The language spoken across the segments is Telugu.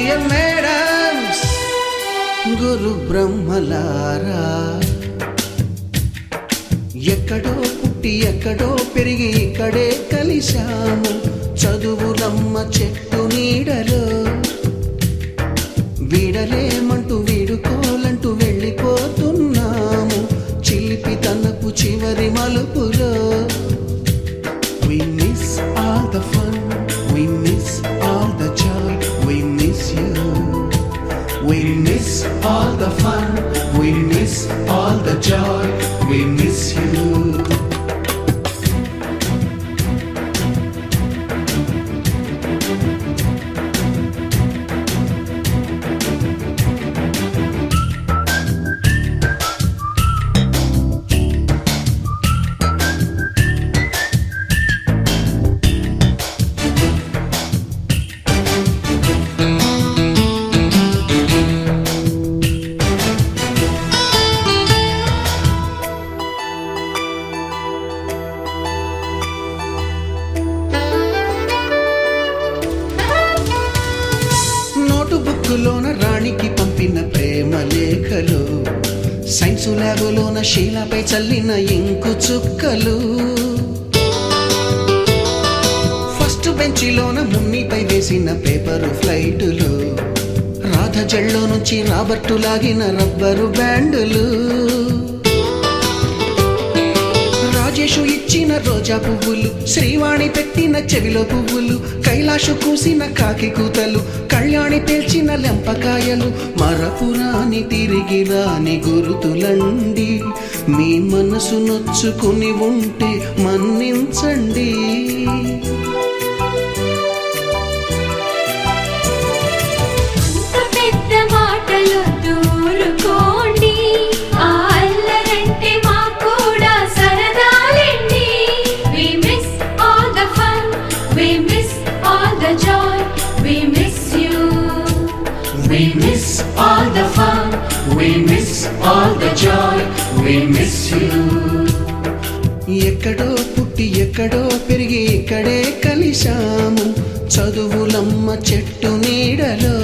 డియర్ మేడమ్స్, గురు బ్రహ్మలారా, ఎక్కడో పుట్టి ఎక్కడో పెరిగి ఇక్కడే కలిశాము చదువులమ్మ చెట్టు నీడలో. వీడలేమంటూ వీడుకోలంటూ వెళ్ళిపోతున్నాము చిలిపి తనపు చివరి మలుపులో. We miss all the fun, we miss all the joy, we miss you. We miss all the fun, we miss all the joy, we miss you. బుక్కులోన రాణికి పంపిన ప్రేమ లేఖలు, సైన్సు ల్యాబులోన శీలపై చల్లిన ఇంకు చుక్కలు, ఫస్ట్ బెంచిలోన మున్నిపై వేసిన పేపరు ఫ్లైటులు, రాధ జల్లో నుంచి రాబర్టు లాగిన రబ్బరు బ్యాండులు, రాజేషు ఇచ్చిన రోజా పువ్వులు, శ్రీవాణి పెట్టిన చెవిలో పువ్వులు, కైలాషు కూసిన కాకి కూతలు, కళ్యాణి పేల్చిన లెంపకాయలు, మరపురాని తిరిగి రాని గురుతులండి. మీ మనసు నొచ్చుకుని ఉంటే మన్నించండి. We miss all the fun, we miss all the joy, we miss you. ఎక్కడో పుట్టి ఎక్కడో పెరిగి ఇక్కడే కలిశాము చదువులమ్మ చెట్టు నీడలో.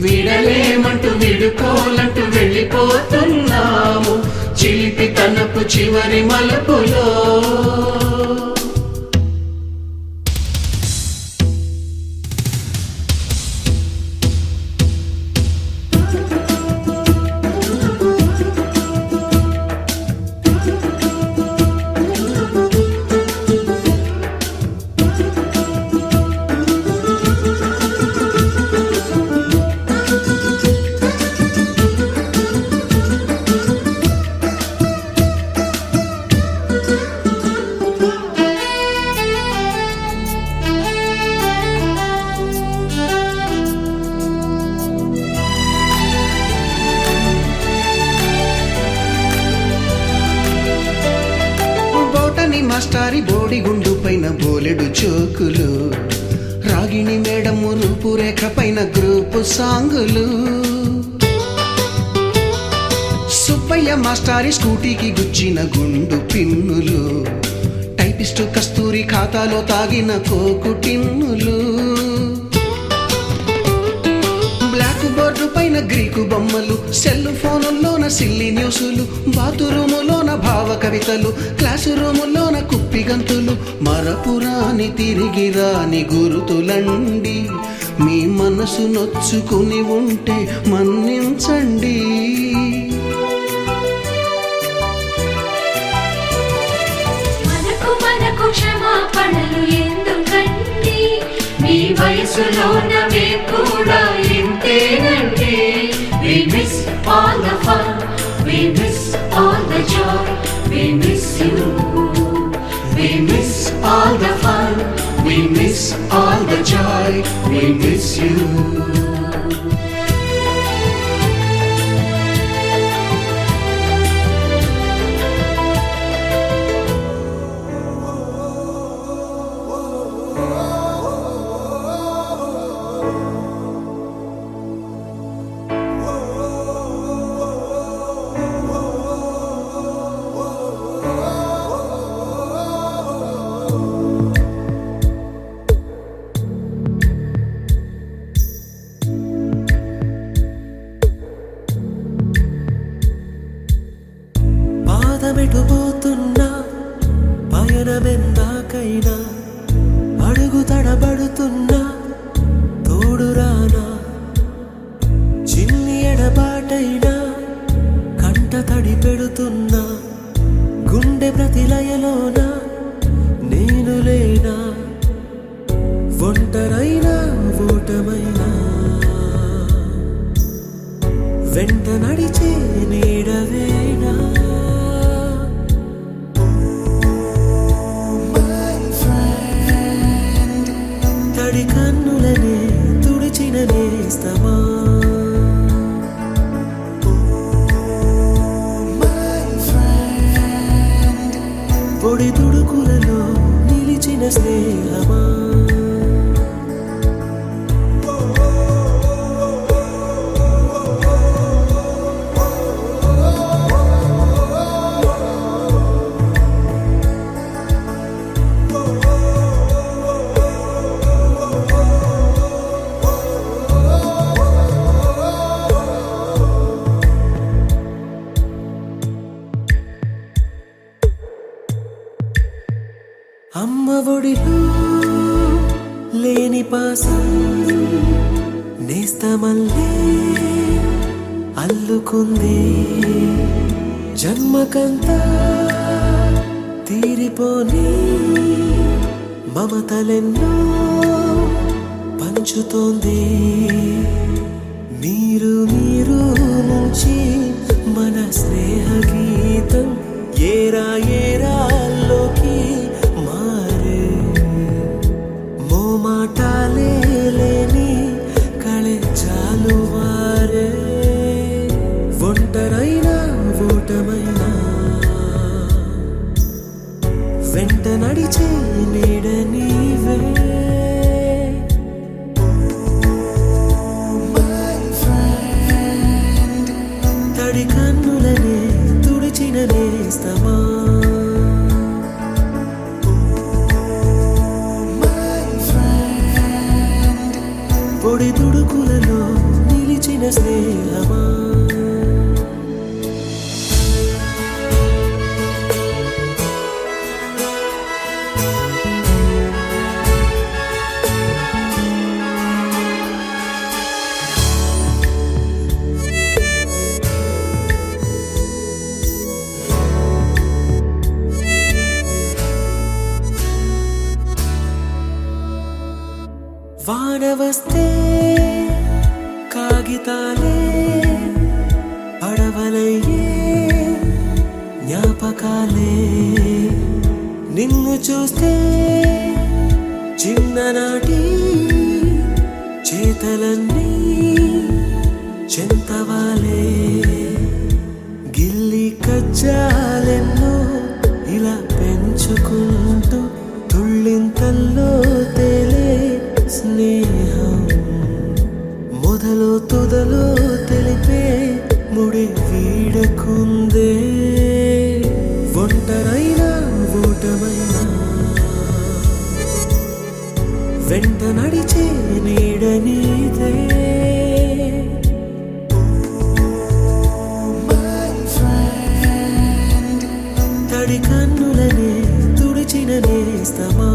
వీడలేమంటూ వీడుకోలంటూ వెళ్ళిపోతున్నాము చిలిపి తనపు చివరి మలుపులో. మాస్టారి బోడిగుండు పైన బోలెడు చోకులు, రాగిణి మేడము రూపురేఖ పైన గ్రూపు సాంగులు, సుబ్బయ్య మాస్టారి స్కూటీకి గుచ్చిన గుండు పిన్నులు, టైపిస్టు కస్తూరి ఖాతాలో తాగిన కోకు టిన్నులు, బ్లాక్ బోర్డు పైన గ్రీకు బొమ్మలు, సెల్ ఫోనుల్లోన సిల్లి న్యూసులు, బాతురూములోన భావ కవితలు, క్లాసు రూములోన కుప్పి గంతులు, మరపురాని తిరిగి రాని గురుతులండి. మీ మనసు నొచ్చుకుని ఉంటే మన్నించండి. మనకు క్షమాపణలు ఎందుకండి, మీ వయసులోన మేము కూడా ఇంతేనండి. We miss all the fun, we miss all the joy, we miss you. We miss all the fun, we miss all the joy, we miss you. దూరమైనా అడుగు తడబడుతున్నా తోడురానా చిన్ని ఎడబాటైనా కంట తడి పెడుతున్నా గుండె ప్రతిలయలోన నేను లేనా ఒంటరైనా ఓటమైనా వెంట నడిచే నీడవేనా తడి కన్నులనే తుడిచిన నేస్తమా పొడి తుడుకులలో నిలిచిన స్నేహమా అమ్మ ఒడిలో లేని పాసం నేస్తమల్లే అల్లుకుంది జన్మకంతా తీరిపోని మమతలెన్నో పంచుతోంది మీరు నుంచి మన స్నేహ గీతం ఏరా ఏరాల్లోకి మారే మోమాటాలే లేని కళే చాలు వారే ఒంటరైనా ఓటమైనా వెంట నడిచే నీడ నీవే తడి కన్నులనే తుడిచిన నేస్తమా పొడి తుడుకులలో నిలిచిన స్నేహమా వాన వస్తే కాగితాలే పడవలయ్యే జ్ఞాపకాలే నిన్ను చూస్తే చిన్ననాటి చేతలన్నీ చెంతవాలే గిల్లి కజ్జాలెన్నో ఇలా పెంచుకుంటూ తుళ్ళింతల్లో తేలే స్నేహం మొదలు తుదలో తెలిపే ముడి వీడకుందే ఒంటరైనా ఓటమైనా వెంట నడిచే నీడ నీదే తడి కన్నులనే తుడిచిన నేస్తమా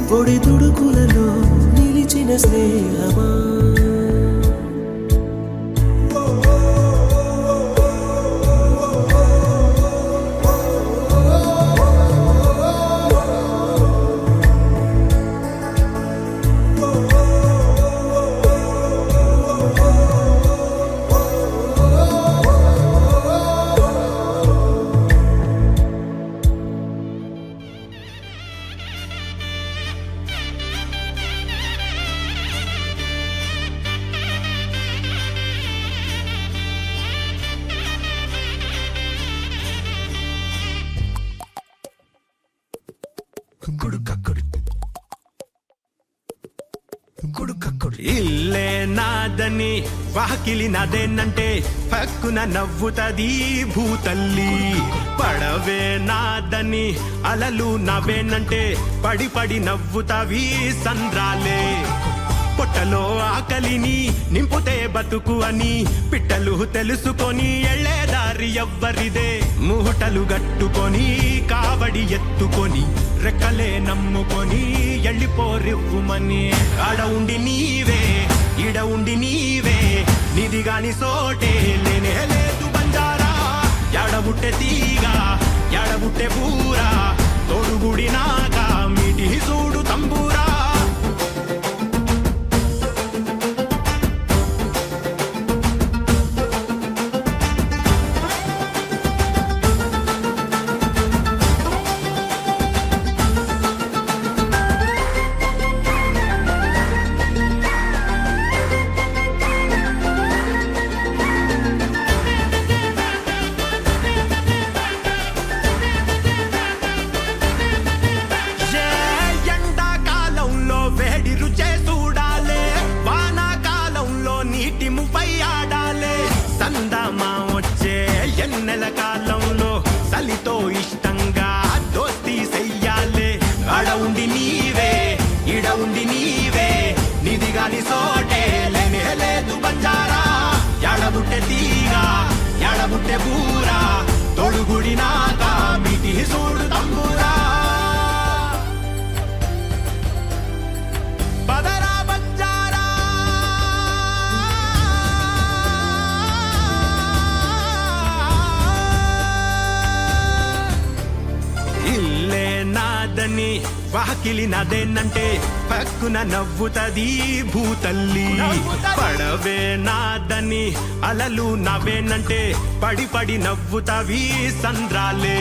పొడి తుడుకులలో నిలిచిన స్నేహమా ఇల్లే నాదని వాకిలి నాదేనంటే పక్కున నవ్వుతది భూతల్లి పడవే నాదని అలలు నవ్వేనంటే పడి పడి నవ్వుతవి సంద్రాలే పొట్టలో ఆకలిని నింపుతే బతుకు అని పిట్టలు తెలుసుకొని ఎళ్ళేదారి ఎవ్వరిదే మూటలు గట్టుకొని కావడి ఎత్తుకొని రెక్కలే నమ్ముకొని ఎళ్ళిపోరివ్వుమని ఆడ ఉండి నీవే ఈడ ఉండి నీవే నిధి గాని సోటే లేనే లేదు బంజారా ఎడబుట్టె తీగ ఎడబుట్టె పూరా తోడుగుడి నాక మీటి చూడు తంబూరా ఎన్నెల కాలంలో చలితో ఇష్టంగా దోస్తీ చెయ్యాలే ఆడ ఉండి నీవే ఈడ ఉండి నీవే నిధి గాని సోటే లేనే లేదు బంజారా ఎడబుట్టె తీగ ఎడబుట్టె పూరా తొడుగుడి నాక మిటి చూడు తంబూరా పదరా బంజారా ఇల్లే నాదని వాకిలి నాదేనంటే పక్కున నవ్వుతది భూతల్లి పడవే నాదని అలలు నవ్వేనంటే పడి పడి నవ్వుతవి సంద్రాలే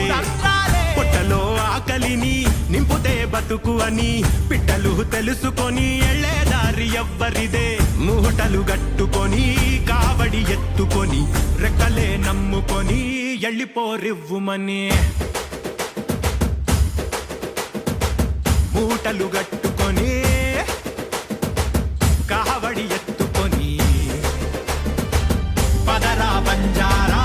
పొట్టలో ఆకలిని నింపుతే బతుకు అని పిట్టలు తెలుసుకొని ఎళ్ళేదారి ఎవ్వరిదే మూటలు గట్టుకొని కావడి ఎత్తుకొని రెక్కలే నమ్ముకొని ఎళ్ళిపోరివ్వుమని మూటలు గట్టుకొని కావడి ఎత్తుకొని పదరా బంజారా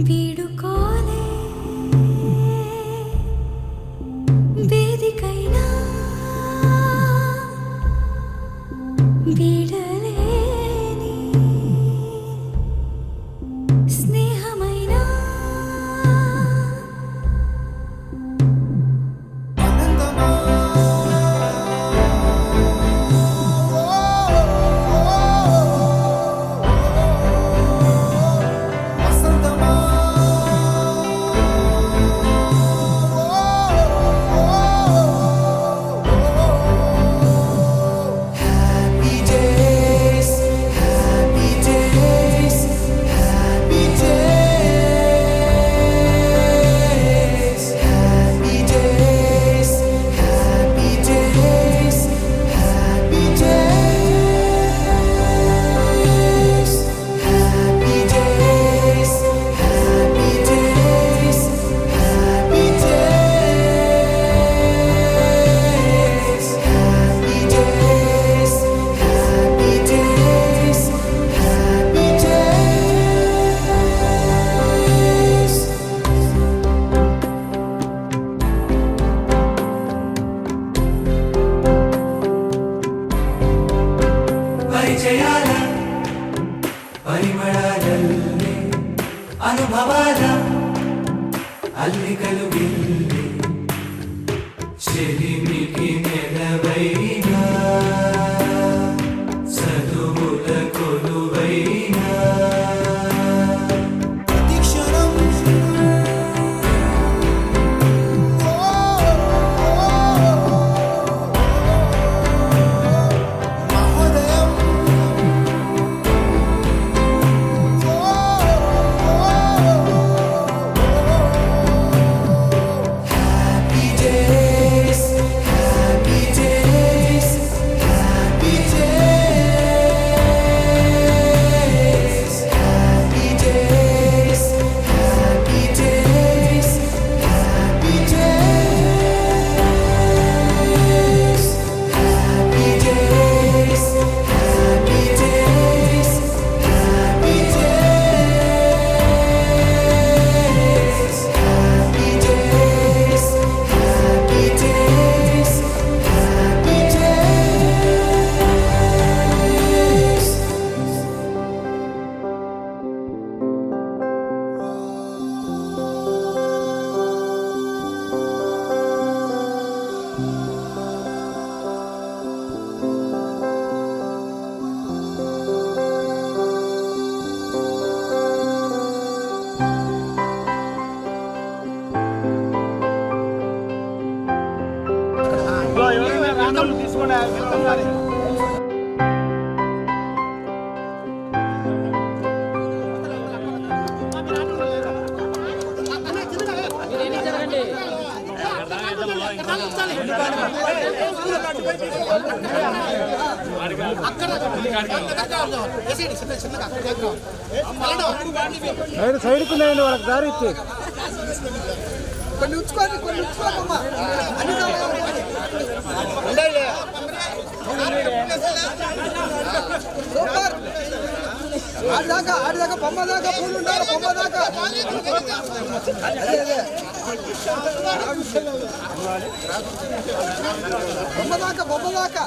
వీడుకోలే వేదికైనా వీడలేని స్నేహమైనా పరిచయాల పరిమళాలల్లే అనుభవాల అల్లికలు గిల్లి చెలిమికి నెలవైనా చదువుల కొలువైనా ప్రతిక్షణం సైడ్కి ఉన్నాయండి వాళ్ళకి దారి ఇచ్చి కొన్ని ఉంచుకోమ్మా సూపర్ ఆడిదాకా బొమ్మ దాకా పూలు ఉండాలి బొమ్మ దాకా బొమ్మ దాకా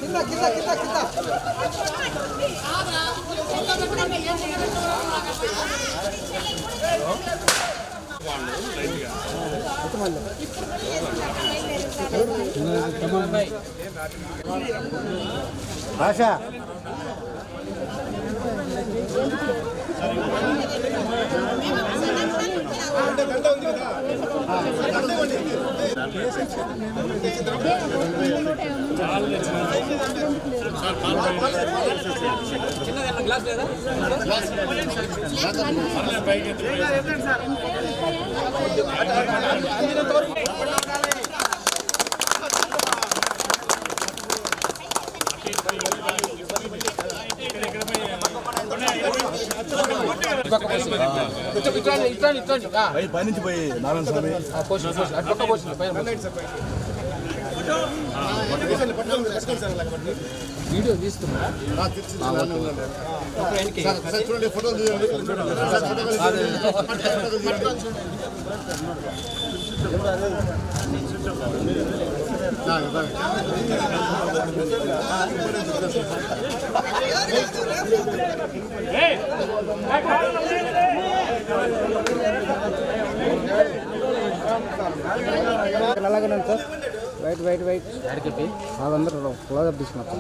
కింద కింద కింద కింద ఆశా పైనుంచి పోయి నారాయణ స్వామి వీడియో తీస్తున్నా చూడండి ఫోటోలు తీయండి అలాగే సార్ వెయిట్ వాళ్ళందరూ క్లోజప్ తీసుకున్నారు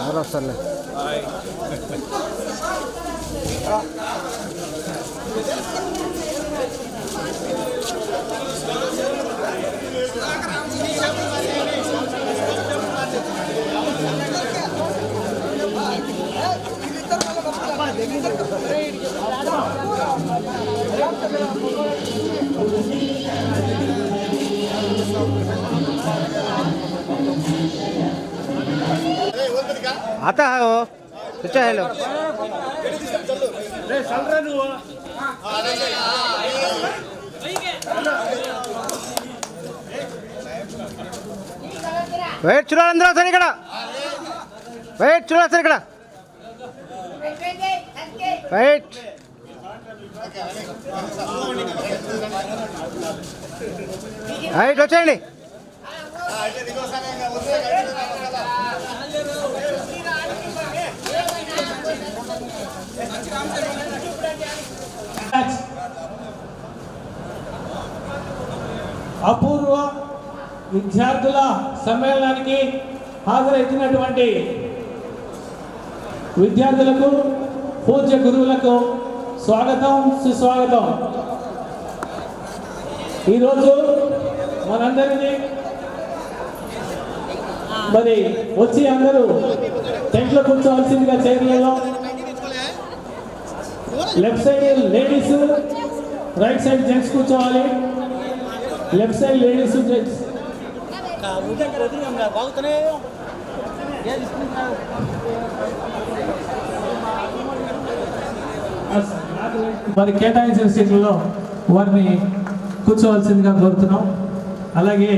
ఎవరు వస్తారులే आता है वो अच्छा हेलो వెయిట్ చూడాలి అందరూ సరే ఇక్కడ వెయిట్ చూడాలి సరే ఇక్కడ వెయిట్ వెయిట్ వచ్చేయండి అపూర్వ విద్యార్థుల సమ్మేళనానికి హాజరైతున్నటువంటి విద్యార్థులకు పూజ్య గురువులకు స్వాగతం సుస్వాగతం. ఈరోజు మనందరినీ మరి వచ్చి అందరూ టెంట్లో కూర్చోవలసిందిగా చైర్లలో left side ladies right side gents కూర్చోవాలి. లెఫ్ట్ సైడ్ లేడీస్ జెంట్స్ మరి కేటాయించిన సీట్లలో వారిని కూర్చోవలసిందిగా కోరుతున్నాం. అలాగే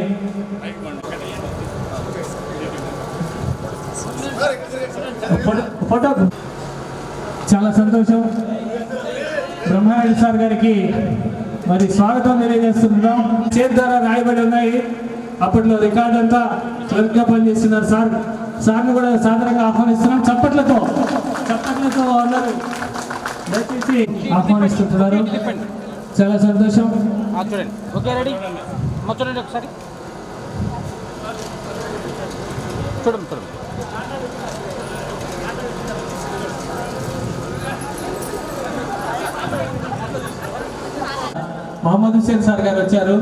ఫోటో చాలా సంతోషం. బ్రహ్మారెడ్డి సార్ గారికి మరి స్వాగతం తెలియజేస్తున్నాం. చేతి ద్వారా రాయబడి ఉన్నాయి. అప్పట్లో రికార్డ్ అంతా గా పనిచేస్తున్నారు సార్. సార్ని కూడా సాధారణంగా ఆహ్వానిస్తున్నాం. చప్పట్లతో అందరూ దయచేసి ఆహ్వానిస్తుంటున్నారు. చాలా సంతోషం. చూడండి. Okay, ready. చూడండి ఒకసారి. చూడండి. మహమ్మద్ హుస్సేన్ సార్ గారు వచ్చారు.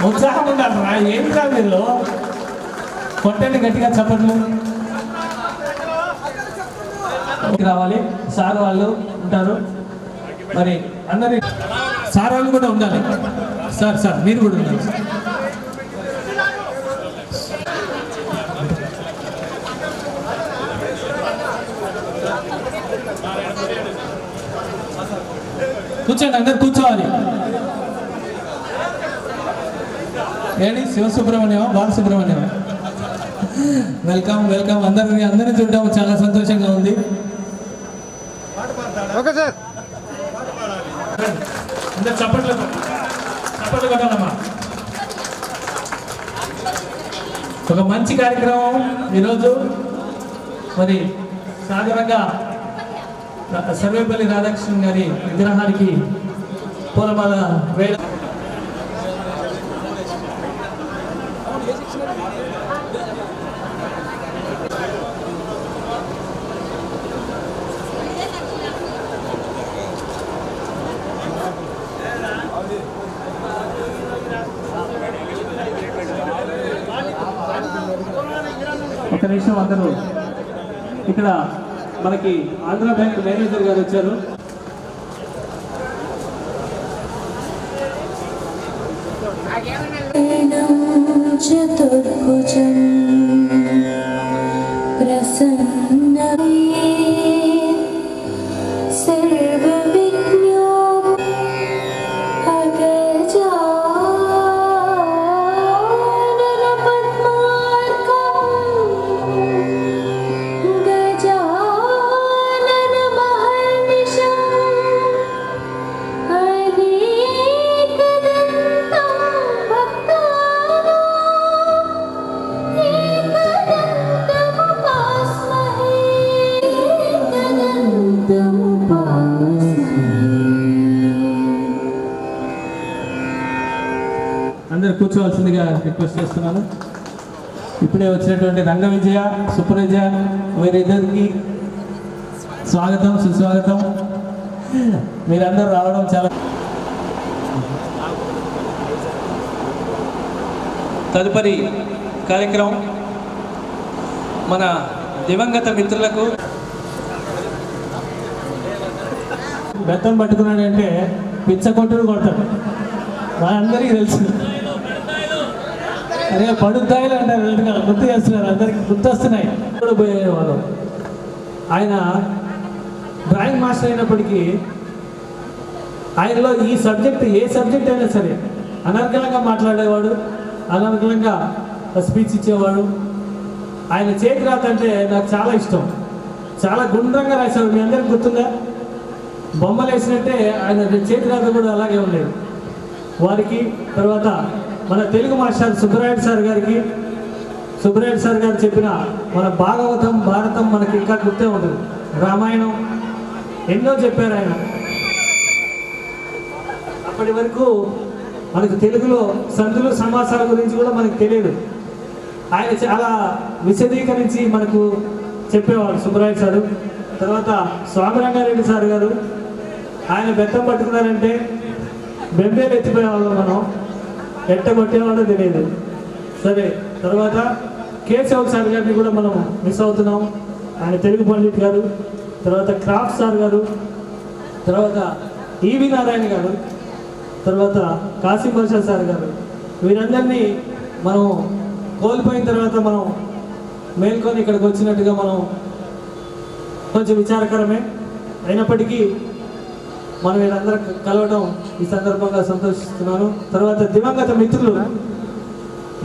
ఉత్సాహం ఉండాలి రా, ఏం కాదు మీరు కొట్టండి గట్టిగా చప్పట్లు. రావాలి సార్ వాళ్ళు ఉంటారు, మరి అందరి సార్ వాళ్ళు కూడా ఉండాలి. సార్ మీరు కూడా ఉండాలి. కూర్చోండి, అందరు కూర్చోవాలి. ఏంటి శివసుబ్రహ్మణ్యం, బాలసుబ్రహ్మణ్యం, వెల్కమ్. అందరినీ చూడడం చాలా సంతోషంగా ఉంది. ఓకే సార్, అందరు చప్పట్లు కొట్టాలమ్మా. ఒక మంచి కార్యక్రమం ఈరోజు. మరి సాధారణంగా సర్వేపల్లి రాధాకృష్ణన్ గారి విగ్రహానికి పూలమాల వేయడం ఒక నిమిషం. అందరూ ఇక్కడ మనకి ఆంధ్ర బ్యాంక్ మేనేజర్ గారు వచ్చారు. చతుర్భుజం ప్రసన్న సర్వ విఘ్నో అగజానన పద్మార్కం గజానన మహర్నిశం అనేకదంతం భక్తానాం ఏకదంతముపాస్మహే. అందరు కూర్చోవలసిందిగా రిక్వెస్ట్ చేస్తున్నాను. ఇప్పుడే వచ్చినటువంటి రంగ విజయ, సుప్రజ, వీరిద్దరికి స్వాగతం, సుస్వాగతం. మీరందరూ రావడం చాలా. తదుపరి కార్యక్రమం మన దివంగత మిత్రులకు బెత్తం పట్టుకున్నాడంటే పిచ్చ కొట్టుడు కొడతాడు, మనందరికీ తెలుసు. అరే పడుద్దాయిలు అంటారు, గుర్తు చేస్తున్నారు, అందరికి గుర్తొస్తున్నాయి. కూడా పోయేవాళ్ళు. ఆయన డ్రాయింగ్ మాస్టర్ అయినప్పటికీ ఆయనలో ఈ సబ్జెక్ట్, ఏ సబ్జెక్ట్ అయినా సరే అనర్గళంగా మాట్లాడేవాడు, అనర్గళంగా స్పీచ్ ఇచ్చేవాడు. ఆయన చేతి రాత అంటే నాకు చాలా ఇష్టం. చాలా గుండ్రంగా రాశాడు. మీ అందరికి గుర్తుందా? బొమ్మలు వేసినట్టే ఆయన చేతి రాత కూడా అలాగే ఉండేది. వారికి తర్వాత మన తెలుగు మాస్టర్ సుబ్బరాయుడు సార్ గారికి, సుబ్బరాయుడు సార్ గారు చెప్పిన మన భాగవతం, భారతం మనకి ఇంకా గుర్తే ఉంటుంది. రామాయణం ఎన్నో చెప్పారు ఆయన. అప్పటి వరకు మనకు తెలుగులో సందులు సమాసాల గురించి కూడా మనకు తెలియదు. ఆయన చాలా విశదీకరించి మనకు చెప్పేవాడు సుబ్బరాయుడు సారు. తర్వాత స్వామి రంగారెడ్డి సార్ గారు, ఆయన బెత్తం పట్టుకున్నారంటే బెంబేలు ఎత్తిపోయేవాళ్ళం మనం, ఎట్ట కొట్టేవాడో తెలియదు. సరే, తర్వాత కేశవ్ సార్ గారిని కూడా మనం మిస్ అవుతున్నాం. ఆయన తెలుగు పండిట్ గారు, తర్వాత క్రాఫ్ట్ సార్ గారు, తర్వాత ఈవి నారాయణ గారు, తర్వాత కాసిం బాషా సార్ గారు. వీరందరినీ మనం కోల్పోయిన తర్వాత మనం మేల్కొని ఇక్కడికి వచ్చినట్టుగా మనం కొంచెం విచారకరమే. అయినప్పటికీ మనం వీళ్ళందరూ కలవడం ఈ సందర్భంగా సంతోషిస్తున్నాను. తర్వాత దివంగత మిత్రులు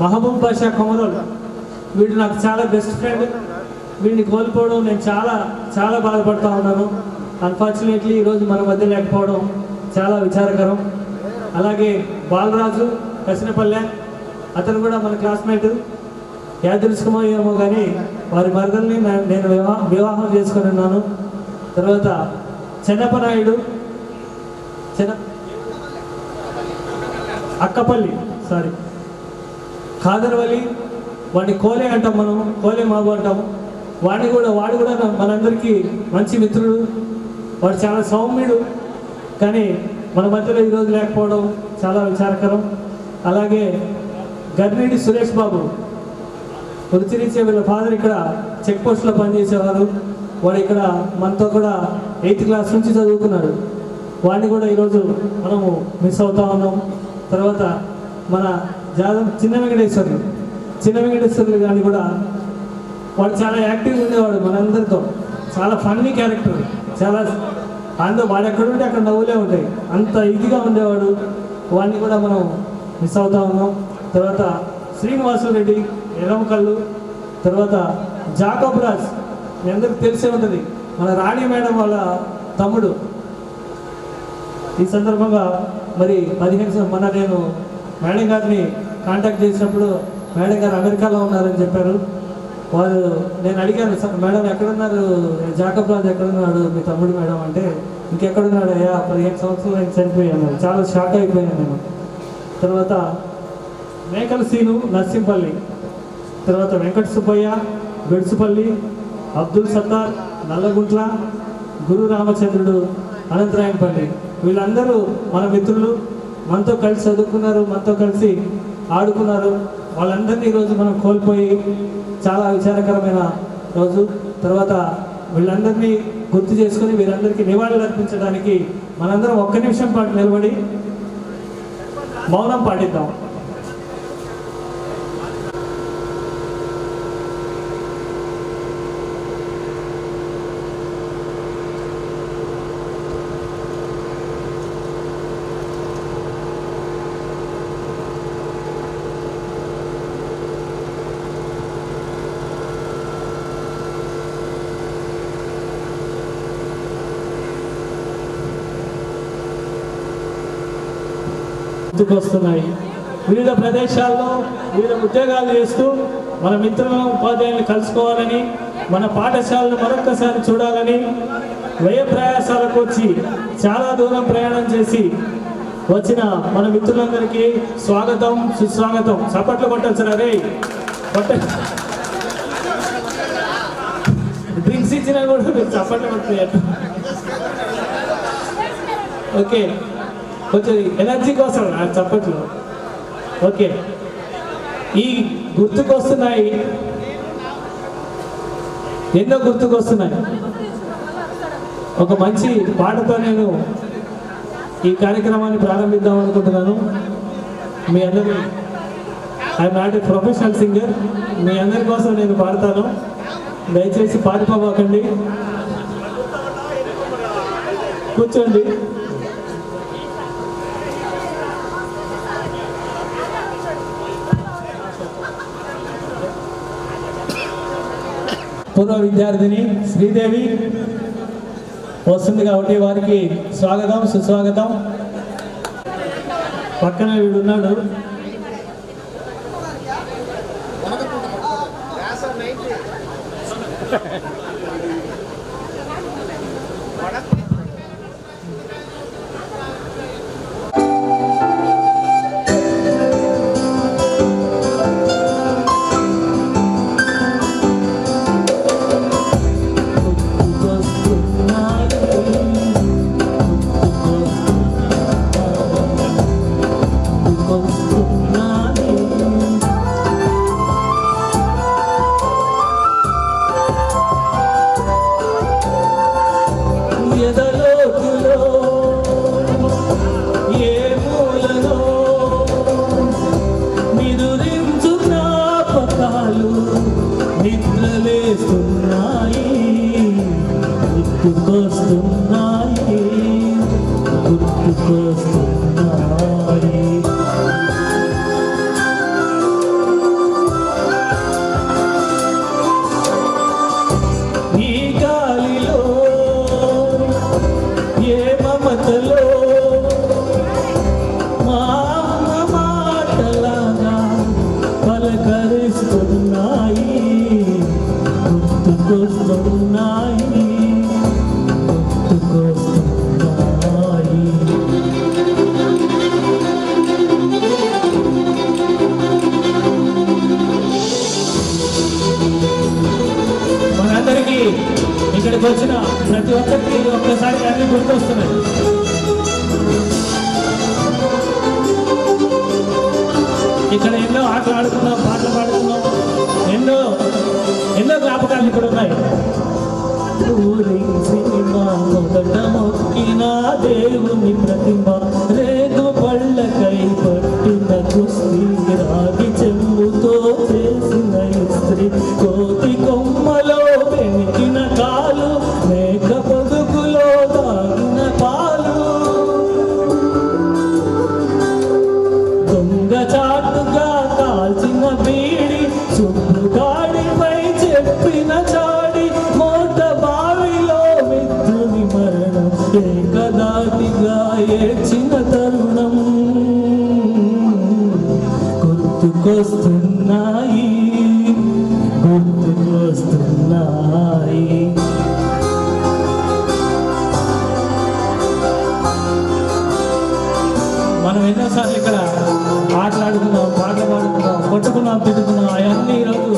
మహబూబ్ బాషా కొమరోల్, వీడు నాకు చాలా బెస్ట్ ఫ్రెండ్. వీడిని కోల్పోవడం నేను చాలా చాలా బాధపడుతూ ఉన్నాను. అన్ఫార్చునేట్లీ ఈరోజు మన మధ్య లేకపోవడం చాలా విచారకరం. అలాగే బాలరాజు కసినపల్లె, అతను కూడా మన క్లాస్మేట్. యాదృశ్యమో ఏమో కానీ వారి మరదల్ని నేను వివాహం చేసుకొని ఉన్నాను. తర్వాత చెన్నప్పనాయుడు, అక్కపల్లి సారీ ఖాదర్వలి, వాడిని కోలే అంటాం, మనం కోలే మాబు అంటాము. వాడు కూడా మనందరికీ మంచి మిత్రుడు. వాడు చాలా సౌమ్యుడు, కానీ మన మధ్యలో ఈరోజు లేకపోవడం చాలా విచారకరం. అలాగే గర్నేడి సురేష్ బాబు, వృత్తిరీత్యా వీళ్ళ ఫాదర్ ఇక్కడ చెక్ పోస్ట్లో పనిచేసేవారు. వాడు ఇక్కడ మనతో కూడా 8th క్లాస్ నుంచి చదువుకున్నాడు. వాడిని కూడా ఈరోజు మనము మిస్ అవుతా ఉన్నాం. తర్వాత మన చిన్న వెంకటేశ్వర్లు గారిని కూడా, వాడు చాలా యాక్టివ్గా ఉండేవాడు మనందరితో, చాలా ఫన్నీ క్యారెక్టర్, చాలా వాడు ఎక్కడుంటే అక్కడ నవ్వులే ఉంటాయి, అంత ఇదిగా ఉండేవాడు. వాడిని కూడా మనం మిస్ అవుతా ఉన్నాం. తర్వాత శ్రీనివాసరెడ్డి ఎర్రమకల్లు, తర్వాత జాకబ్ రాజ్, మీ అందరికి తెలిసే ఉంటుంది, మన రాణి మేడం వాళ్ళ తమ్ముడు. ఈ సందర్భంగా మరి 15 మన నేను మేడం గారిని కాంటాక్ట్ చేసినప్పుడు మేడం గారు అమెరికాలో ఉన్నారని చెప్పారు. నేను అడిగాను, మేడం ఎక్కడున్నారు, జాకబ్ రాజ్ ఎక్కడున్నాడు మీ తమ్ముడు మేడం అంటే, ఇంకెక్కడున్నాడు అయ్యా 15 సంవత్సరాలు నేను చనిపోయాను. చాలా షాక్ అయిపోయాను నేను. తర్వాత మేకల సీను నర్సింపల్లి, తర్వాత వెంకట సుబ్బయ్య బెడ్సుపల్లి, అబ్దుల్ సత్తార్ నల్లగుంట్ల, గురు రామచంద్రుడు అనంతరాయనపల్లి, వీళ్ళందరూ మన మిత్రులు, మనతో కలిసి చదువుకున్నారు, మనతో కలిసి ఆడుకున్నారు. వాళ్ళందరినీ ఈరోజు మనం కోల్పోయి చాలా విచారకరమైన రోజు. తర్వాత వీళ్ళందరినీ గుర్తు చేసుకుని వీరందరికీ నివాళులు అర్పించడానికి మనందరం 1 నిమిషం పాటు నిలబడి మౌనం పాటిద్దాం. వస్తున్నాయి. వివిధ ప్రదేశాల్లో వివిధ ఉద్యోగాలు చేస్తూ మన మిత్రులను ఉపాధ్యాయులను కలుసుకోవాలని, మన పాఠశాలను మరొక్కసారి చూడాలని వ్యయ ప్రయాసాలకు వచ్చి చాలా దూరం ప్రయాణం చేసి వచ్చిన మన మిత్రులందరికీ స్వాగతం, సుస్వాగతం. చప్పట్లు కొట్టొచ్చురా రే, డ్రింక్స్ ఇచ్చినా కూడా మీరు చప్పట్లు కొట్టలేదు. ఓకే, కొంచెం ఎనర్జీ కోసం చప్పట్లు. ఓకే, ఈ గుర్తుకొస్తున్నాయి, ఎన్నో గుర్తుకొస్తున్నాయి. ఒక మంచి పాటతో నేను ఈ కార్యక్రమాన్ని ప్రారంభిద్దాం అనుకుంటున్నాను. మీ అందరి, I'm not a professional singer, మీ అందరి కోసం నేను పాడతాను, దయచేసి పారిపోకండి, కూర్చోండి. పూర్వ విద్యార్థిని శ్రీదేవి వస్తుంది కాబట్టి వారికి స్వాగతం, సుస్వాగతం. పక్కన వీడున్నాడు, గుర్తుకొస్తున్నాయి. వచ్చిన ప్రతి ఒక్కరికి ఒక్కసారి అన్ని గుర్తొస్తున్నాయి. ఇక్కడ ఎన్నో ఆటలు ఆడుకున్నాం, పాటలు పాడుకున్నాం, ఎన్నో జ్ఞాపకాలు ఇక్కడ ఉన్నాయి. సినిమా మొదట మొక్కిన దేవుని ప్రతిమ, రేగు పళ్ళకై పట్టిన కుస్తీ, రాగి చెంబుతో చేసిన ఇస్త్రీ, కోతి కొమ్మలో పెనికిన కాలు, మేక పొదుగులో తాగిన పాలు, దొంగ చాటుగా కాల్చిన బీడి, సుబ్బుగాడిపై చెప్పిన చాడి, మోట బావిలో మిత్రుని మరణం, ఏకదాటిగా ఏడ్చిన తరుణం గుర్తుకొస్తున్నాయి, గుర్తుకొస్తున్నాయి. మనం ఎన్నోసార్లు ఇక్కడ ఆటలాడుకున్నాం, పాటలు పాడుకున్నాం, కొట్టుకున్నాం, తిట్టుకున్నాం. అవన్నీ ఈరోజు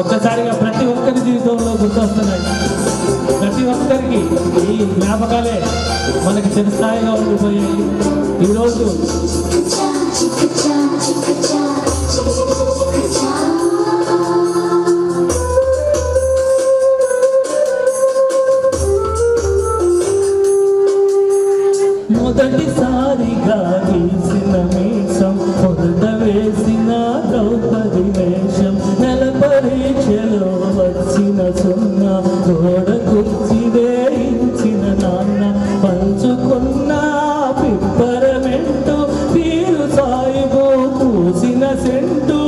ఒక్కసారిగా ప్రతి ఒక్కరి జీవితంలో గుర్తొస్తున్నాయి. ప్రతి ఒక్కరికి ఈ జ్ఞాపకాలే మనకి చిరస్థాయిగా ఉండిపోయాయి. ఈరోజు మొదటిసారిగా గీసిన మీసం, మొదట వేసిన ద్రౌపది వేషం, నెల పరీక్షలో వచ్చిన సున్నా, గోడ కుర్చీ వేయించిన నాన్న, పంచుకున్న పిప్పరమెంటు, పీరు సాయిబు పూసిన సెంటు,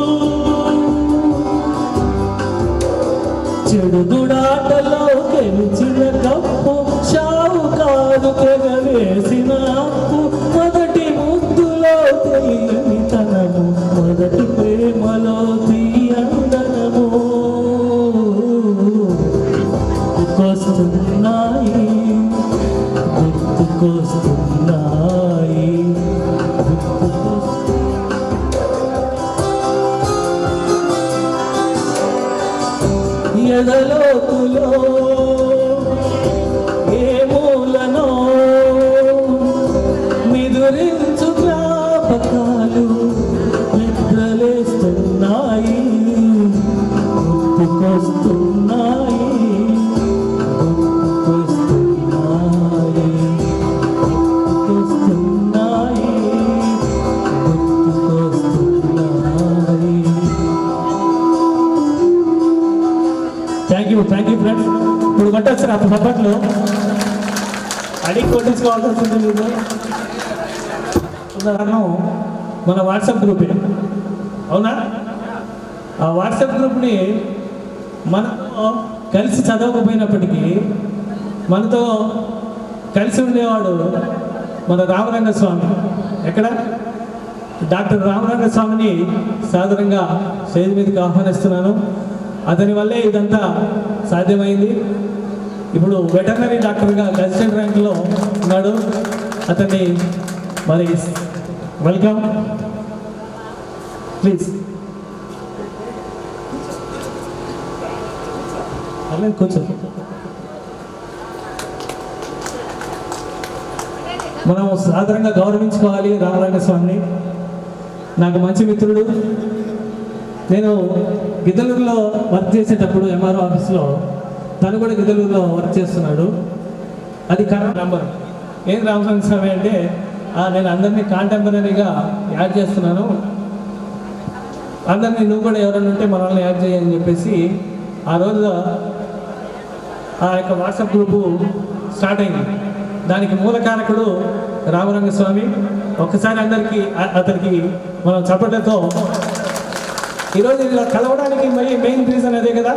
చెడుగుడాటలో గెలిచిన కప్పు, షావుకారు తెగవేసిన అప్పు, మొదటి ముద్దులో తెలియని తనము, మొదటి ప్రేమలో తీయందనము గుర్తుకొస్తున్నాయి, గుర్తుకొస్తున్నాయి, ఎదలోతులో ఏ మూలనో నిదురించు జ్ఞాపకాలు నిద్రలేస్తున్నాయి, గుర్తుకొస్తున్నాయి, గుర్తుకొస్తున్నాయి, గుర్తుకొస్తున్నాయి, గుర్తుకొస్తున్నాయి. Thank you friends. ఇప్పుడు కొట్టేస్తారు అప్పుడు సప్పట్లో అడిగి కొట్టించుకోవాల్సి వస్తుంది. మీరు ఉదాహరణ మన వాట్సాప్ గ్రూపే, అవునా? ఆ వాట్సాప్ గ్రూప్ని మనతో కలిసి చదవకపోయినప్పటికీ మనతో కలిసి ఉండేవాడు మన రామరంగస్వామి. ఎక్కడ? డాక్టర్ రామరంగస్వామిని సాధారణంగా స్టేజ్ మీదకి ఆహ్వానిస్తున్నాను. అతని వల్లే ఇదంతా సాధ్యమైంది. ఇప్పుడు వెటర్నరీ డాక్టర్గా అసిస్టెంట్ ర్యాంక్లో ఉన్నాడు. అతన్ని మరి వెల్కమ్ ప్లీజ్. అలాగే కూర్చో. మనం సాధారణంగా గౌరవించుకోవాలి రామరంగస్వామిని. నాకు మంచి మిత్రుడు. నేను గిద్దలూరులో వర్క్ చేసేటప్పుడు ఎంఆర్ఓ ఆఫీస్లో, తను కూడా గిద్దలూరులో వర్క్ చేస్తున్నాడు. అది కరెక్ట్ నంబర్. ఏం రామస్వామి అంటే నేను అందరినీ కాంటెంపరీగా యాడ్ చేస్తున్నాను, అందరినీ నువ్వు కూడా ఎవరైనా ఉంటే మనల్ని యాడ్ చేయని చెప్పేసి ఆ రోజు ఆ యొక్క వాట్సాప్ గ్రూపు స్టార్ట్ అయింది. దానికి మూల కారకుడు రామరంగస్వామి. ఒక్కసారి అందరికీ అతనికి మనం చప్పట్లతో ఈరోజు ఇలా కలవడానికి మెయిన్ రీజన్ అదే కదా.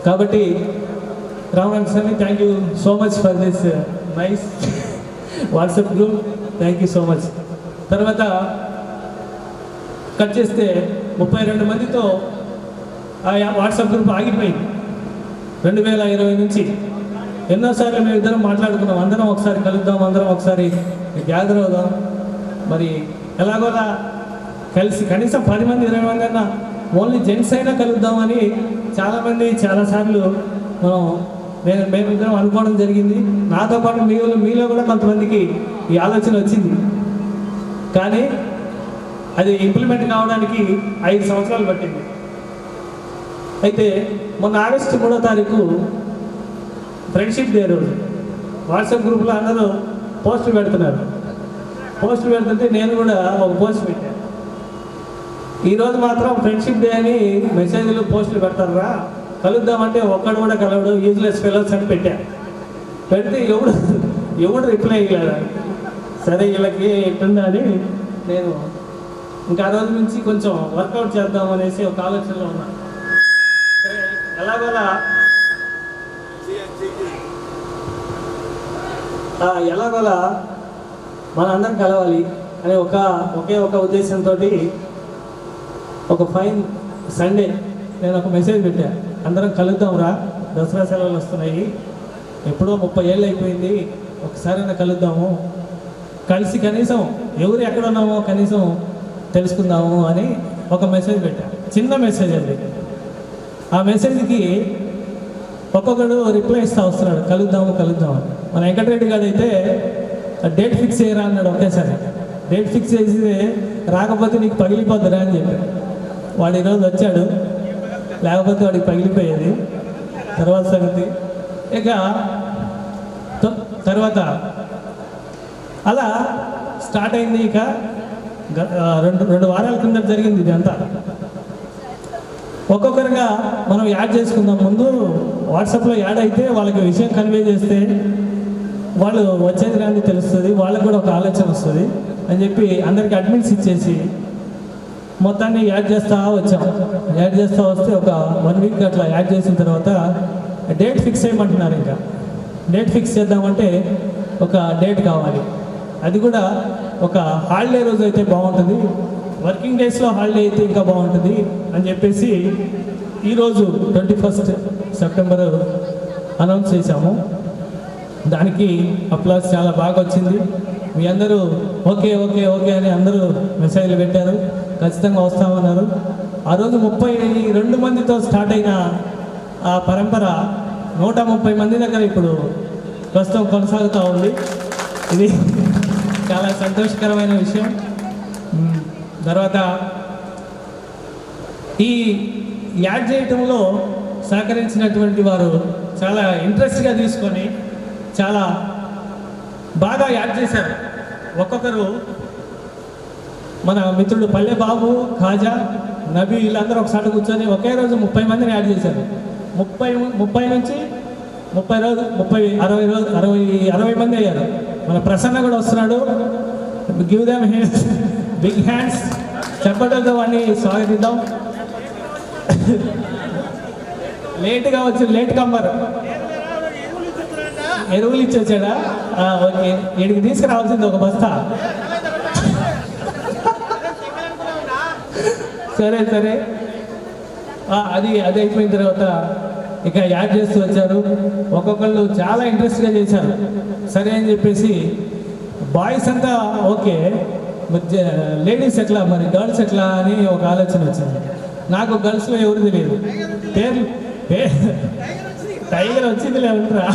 కాబట్టి Ramarangaswamy, thank you so much for this nice WhatsApp group. Thank you so much. తర్వాత కట్ చేస్తే 32 మందితో ఆ వాట్సాప్ గ్రూప్ ఆగిపోయింది 2020 నుంచి. ఎన్నోసార్లు మేము ఇద్దరం మాట్లాడుకున్నాం, అందరం ఒకసారి కలుద్దాం, అందరం ఒకసారి గ్యాదర్ అవుదాం, మరి ఎలాగోలా కలిసి కనీసం 10 మంది 20 మంది అన్నా ఓన్లీ జెంట్స్ అయినా కలుద్దామని చాలామంది చాలాసార్లు మనం మేము ఇద్దరం అనుకోవడం జరిగింది. నాతో పాటు మీలో కూడా కొంతమందికి ఈ ఆలోచన వచ్చింది, కానీ అది ఇంప్లిమెంట్ కావడానికి 5 సంవత్సరాలు పట్టింది. అయితే మొన్న ఆగస్టు 3వ తారీఖు ఫ్రెండ్షిప్ డే రోజు వాట్సాప్ గ్రూప్లో అందరూ పోస్టులు పెడుతున్నారు. పోస్టులు పెడుతుంటే నేను కూడా ఒక పోస్ట్ పెట్టాను. ఈరోజు మాత్రం ఫ్రెండ్షిప్ డే అని మెసేజ్లు పోస్టులు పెడతారా, కలుద్దామంటే ఒక్కడు కూడా కలవడు, యూజ్లెస్ ఫెలోస్ అని పెట్టాను. పెడితే ఎవడు రిప్లై ఇవ్వలేదు. సరే వీళ్ళకి ఎట్టుందా అని నేను ఇంకా ఆ రోజు నుంచి కొంచెం వర్కౌట్ చేద్దాం అనేసి ఒక ఆలోచనలో ఉన్నాను. ఎలాగోలా మనందరం కలవాలి అనే ఒకే ఒక ఉద్దేశంతో ఒక ఫైన్ సండే నేను ఒక మెసేజ్ పెట్టాను. అందరం కలుద్దాం రా, దసరా సెలవులు వస్తున్నాయి, ఎప్పుడో 30 ఏళ్ళు అయిపోయింది, ఒకసారైనా కలుద్దాము, కలిసి కనీసం ఎవరు ఎక్కడ ఉన్నామో కనీసం తెలుసుకుందాము అని ఒక మెసేజ్ పెట్టాను. చిన్న మెసేజ్ అది. ఆ మెసేజ్కి ఒక్కొక్కడు రిప్లై ఇస్తూ వస్తున్నాడు, కలుద్దాము అని. మన వెంకటరెడ్డి గారు అయితే డేట్ ఫిక్స్ చేయరా అన్నాడు ఒకేసారి. డేట్ ఫిక్స్ చేసి రాకపోతే నీకు పగిలిపోద్దురా అని చెప్పాడు. వాడు ఈరోజు వచ్చాడు, లేకపోతే వాడికి పగిలిపోయేది. తర్వాత సంగతి ఇక తర్వాత అలా స్టార్ట్ అయింది. ఇక రెండు వారాల కింద జరిగింది ఇదంతా. ఒక్కొక్కరిగా మనం యాడ్ చేసుకుందాం. ముందు వాట్సాప్లో యాడ్ అయితే వాళ్ళకి విషయం కన్వే చేస్తే వాళ్ళు వచ్చేది కానీ తెలుస్తుంది, వాళ్ళకి కూడా ఒక ఆలోచన వస్తుంది అని చెప్పి అందరికి అడ్మిన్స్ ఇచ్చేసి మొత్తాన్ని యాడ్ చేస్తూ వచ్చాం. యాడ్ చేస్తూ వస్తే ఒక 1 వీక్ అట్లా యాడ్ చేసిన తర్వాత డేట్ ఫిక్స్ చేయమంటున్నారు. ఇంకా డేట్ ఫిక్స్ చేద్దామంటే ఒక డేట్ కావాలి, అది కూడా ఒక హాలిడే రోజు అయితే బాగుంటుంది, వర్కింగ్ డేస్లో హాలిడే అయితే ఇంకా బాగుంటుంది అని చెప్పేసి ఈరోజు 21 సెప్టెంబర్ అనౌన్స్ చేశాము. దానికి అప్లాస్ చాలా బాగా వచ్చింది. మీ అందరూ ఓకే అని అందరూ మెసేజ్లు పెట్టారు, ఖచ్చితంగా వస్తామన్నారు. ఆ రోజు 32 మందితో స్టార్ట్ అయిన ఆ పరంపర 130 మంది దగ్గర ఇప్పుడు ప్రస్తుతం కొనసాగుతూ ఉంది. ఇది చాలా సంతోషకరమైన విషయం. తర్వాత ఈ యాడ్ చేయటంలో సహకరించినటువంటి వారు చాలా ఇంట్రెస్ట్గా తీసుకొని చాలా బాగా యాడ్ చేశారు. ఒక్కొక్కరు మన మిత్రుడు పల్లె బాబు, ఖాజా, నబీ వీళ్ళందరూ ఒకసారి కూర్చొని ఒకే రోజు 30 మందిని యాడ్ చేశారు. 30 నుంచి 60 మంది అయ్యారు. మన ప్రసన్న కూడా వస్తున్నాడు. గివ్ దెమ్ బిగ్ హ్యాండ్స్, చెప్పడంతో వాడిని స్వాగతిద్దాం. లేట్గా వచ్చి లేట్ కమ్మర్ ఎరువులు ఇచ్చి వచ్చాడా? ఓకే, వీడికి తీసుకురావాల్సింది ఒక బస్తా. సరే అది అయిపోయిన తర్వాత ఇక యాడ్ చేస్తూ వచ్చారు. ఒక్కొక్కళ్ళు చాలా ఇంట్రెస్ట్గా చేశారు. సరే అని చెప్పేసి బాయ్స్ అంతా ఓకే, లేడీస్ ఎట్లా, మరి గర్ల్స్ ఎట్లా అని ఒక ఆలోచన వచ్చింది. నాకు గర్ల్స్లో ఎవరు తెలియదు. టైగర్ వచ్చింది లేవురా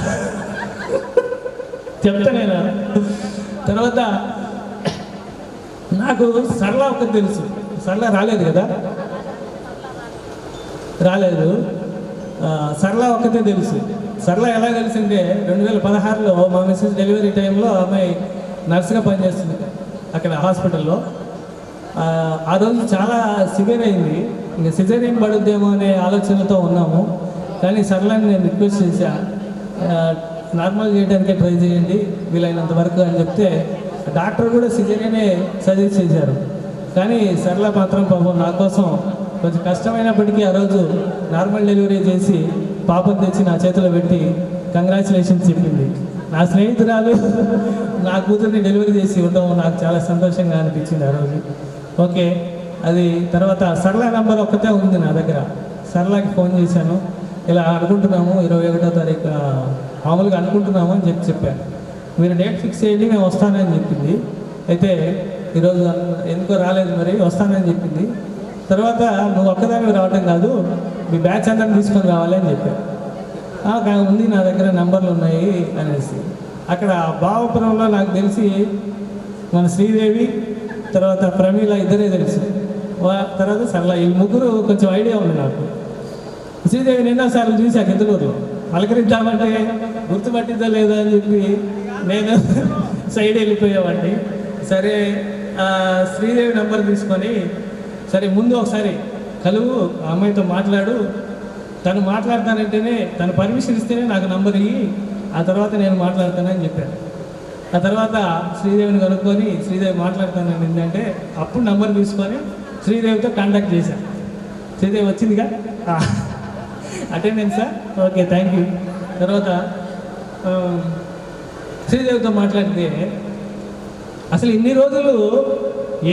చెప్తా నేను. తర్వాత నాకు సరళ ఒకటి తెలుసు. సరళ రాలేదు కదా, రాలేదు. సరళ ఒక్కతే తెలుసు. సరళ ఎలా తెలిసిందే 2016లో మా మిస్సెస్ డెలివరీ టైంలో అమ్మాయి నర్సుగా పనిచేస్తుంది అక్కడ హాస్పిటల్లో. ఆ రోజు చాలా సివియర్ అయింది. ఇంకా సిజేరియన్ పడుద్దేమో అనే ఆలోచనతో ఉన్నాము. కానీ సరళని నేను రిక్వెస్ట్ చేశా, నార్మల్ చేయడానికే ట్రై చేయండి వీలైనంత వరకు అని చెప్తే డాక్టర్ కూడా సిజేరియనే సజెస్ట్ చేశారు. కానీ సరళ మాత్రం పాపం నా కోసం కొంచెం కష్టమైనప్పటికీ ఆ రోజు నార్మల్ డెలివరీ చేసి పాపం తెచ్చి నా చేతిలో పెట్టి కంగ్రాచులేషన్స్ చెప్పింది. నా స్నేహితురాలు నా కూతుర్ని డెలివరీ చేసి ఉండడం నాకు చాలా సంతోషంగా అనిపించింది ఆ రోజు. ఓకే, అది తర్వాత సరళ నెంబర్ ఒక్కటే ఉంది నా దగ్గర. సరళకి ఫోన్ చేశాను, ఇలా అనుకుంటున్నాము 21వ తారీఖు మామూలుగా అనుకుంటున్నాము అని చెప్పాను. మీరు డేట్ ఫిక్స్ చేయండి, మేము వస్తానని చెప్పింది. అయితే ఈరోజు ఎందుకో రాలేదు, మరి వస్తానని చెప్పింది. తర్వాత నువ్వు ఒక్కదాన్ని రావటం కాదు, మీ బ్యాచ్ అందరిని తీసుకొని రావాలి అని చెప్పాను. ఉంది నా దగ్గర నెంబర్లు ఉన్నాయి అనేసి. అక్కడ భావపురంలో నాకు తెలిసి మన శ్రీదేవి, తర్వాత ప్రమీల ఇద్దరే తెలుసు, తర్వాత సరళ, ఈ ముగ్గురు కొంచెం ఐడియా ఉంది నాకు. శ్రీదేవి ఎన్నోసార్లు చూశాక ఎదులూరులో పలకరిద్దామంటే గుర్తుపట్టిద్దా లేదా అని చెప్పి నేను సైడ్ వెళ్ళిపోయామండి. సరే శ్రీదేవి నెంబర్ తీసుకొని, సరే ముందు ఒకసారి కలువు, ఆ అమ్మాయితో మాట్లాడు, తను మాట్లాడతానంటేనే, తను పర్మిషన్ ఇస్తేనే నాకు నంబర్ ఇయ్యి, ఆ తర్వాత నేను మాట్లాడతానని చెప్పాను. ఆ తర్వాత శ్రీదేవిని కనుక్కొని శ్రీదేవి మాట్లాడతానని ఏంటంటే అప్పుడు నంబర్ తీసుకొని శ్రీదేవితో కాంటాక్ట్ చేశాను. శ్రీదేవి వచ్చిందిగా, అటెండెన్సా, ఓకే థ్యాంక్ యూ. తర్వాత శ్రీదేవితో మాట్లాడితే అసలు ఇన్ని రోజులు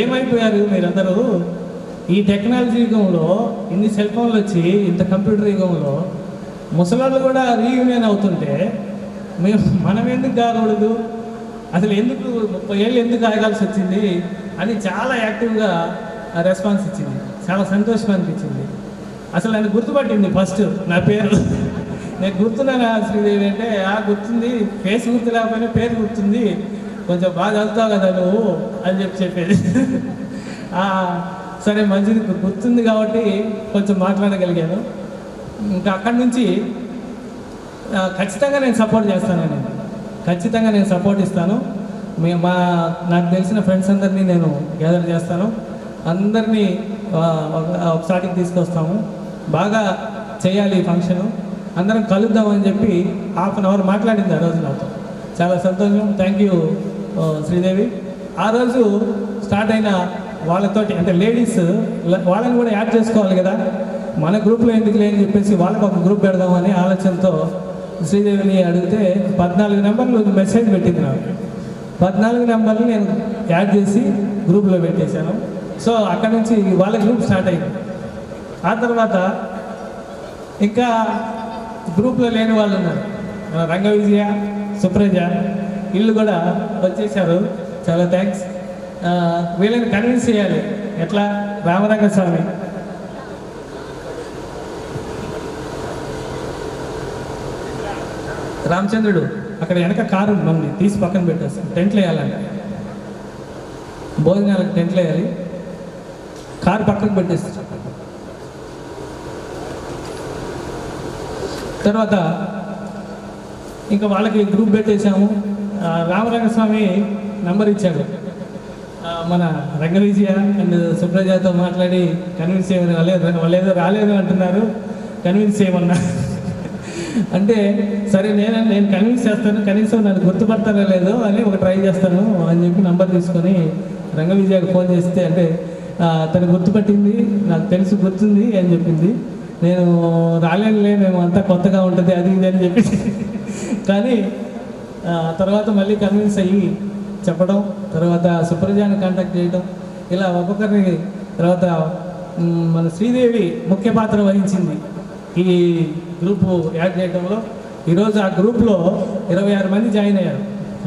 ఏమైపోయారు మీరందరూ? ఈ టెక్నాలజీ యుగంలో ఇన్ని సెల్ ఫోన్లు వచ్చి, ఇంత కంప్యూటర్ యుగంలో ముసలాళ్ళు కూడా రీయూనియన్ అవుతుంటే మనం ఎందుకు కాకూడదు? అసలు ఎందుకు 30 ఏళ్ళు ఎందుకు ఆగాల్సి వచ్చింది అని చాలా యాక్టివ్గా రెస్పాన్స్ ఇచ్చింది. చాలా సంతోషం అనిపించింది. అసలు నన్ను గుర్తుపట్టింది ఫస్ట్, నా పేరు. నేను గుర్తున్నానా శ్రీదేవి అంటే, గుర్తుంది, ఫేస్ గుర్తు లేకపోయినా పేరు గుర్తుంది, కొంచెం బాగా చదువుతావు కదా నువ్వు అని చెప్పేది. సరే మంచిది, గుర్తుంది కాబట్టి కొంచెం మాట్లాడగలిగాను. ఇంకా అక్కడి నుంచి ఖచ్చితంగా నేను సపోర్ట్ చేస్తానండి, ఖచ్చితంగా నేను సపోర్ట్ ఇస్తాను. నాకు తెలిసిన ఫ్రెండ్స్ అందరినీ నేను గ్యాదర్ చేస్తాను, అందరినీ ఒకసారికి తీసుకొస్తాము, బాగా చేయాలి ఈ ఫంక్షను, అందరం కలుద్దామని చెప్పి 1/2 అవర్ మాట్లాడింది ఆ రోజు నాతో. చాలా సంతోషం, థ్యాంక్ యూ శ్రీదేవి. ఆ రోజు స్టార్ట్ అయిన వాళ్ళతోటి, అంటే లేడీస్ వాళ్ళని కూడా యాడ్ చేసుకోవాలి కదా, మన గ్రూప్లో ఎందుకు లేని చెప్పేసి వాళ్ళకి ఒక గ్రూప్ పెడదామని ఆలోచనతో శ్రీదేవిని అడిగితే 14 నెంబర్లు మెసేజ్ పెట్టింది నాకు. 14 నెంబర్లు నేను యాడ్ చేసి గ్రూప్లో పెట్టేశాను. సో అక్కడ నుంచి వాళ్ళ గ్రూప్ స్టార్ట్ అయింది. ఆ తర్వాత ఇంకా గ్రూప్లో లేని వాళ్ళు ఉన్నారు, రంగ విజయ, సుప్రజ, వీళ్ళు కూడా వచ్చేసారు. చాలా థ్యాంక్స్. వీళ్ళని కన్విన్స్ చేయాలి. ఎట్లా? రామరంగస్వామి, రామచంద్రుడు అక్కడ వెనక కారు మమ్మల్ని తీసి పక్కన పెట్టేస్తాం, టెంట్లు వేయాలంట, భోజనాలకు టెంట్లు వేయాలి, కారు పక్కకు పెట్టేస్తాం. తర్వాత ఇంకా వాళ్ళకి గ్రూప్ పెట్టేశాము. రామరంగస్వామి నంబర్ ఇచ్చాడు, మన రంగ విజయ అండ్ సుప్రజతో మాట్లాడి కన్విన్స్ చేయమని. వాళ్ళు ఏదో రాలేదు అంటున్నారు, కన్విన్స్ చేయమన్నా అంటే సరే నేను కన్విన్స్ చేస్తాను, కనీసం నన్ను గుర్తుపడతారో లేదో అని ఒక ట్రై చేస్తాను అని చెప్పి నంబర్ తీసుకొని రంగ విజయకు ఫోన్ చేస్తే, అంటే తను గుర్తుపట్టింది, నాకు తెలిసి గుర్తుంది అని చెప్పింది. నేను రాలేనులే, మేము అంతా కొత్తగా ఉంటుంది అది ఇది అని చెప్పి, కానీ తర్వాత మళ్ళీ కన్విన్స్ అయ్యి చెప్పడం, తర్వాత సుప్రజాని కాంటాక్ట్ చేయడం, ఇలా ఒక్కొక్కరిని. తర్వాత మన శ్రీదేవి ముఖ్య పాత్ర వహించింది ఈ గ్రూపు యాడ్ చేయడంలో. ఈరోజు ఆ గ్రూప్లో 26 మంది జాయిన్ అయ్యారు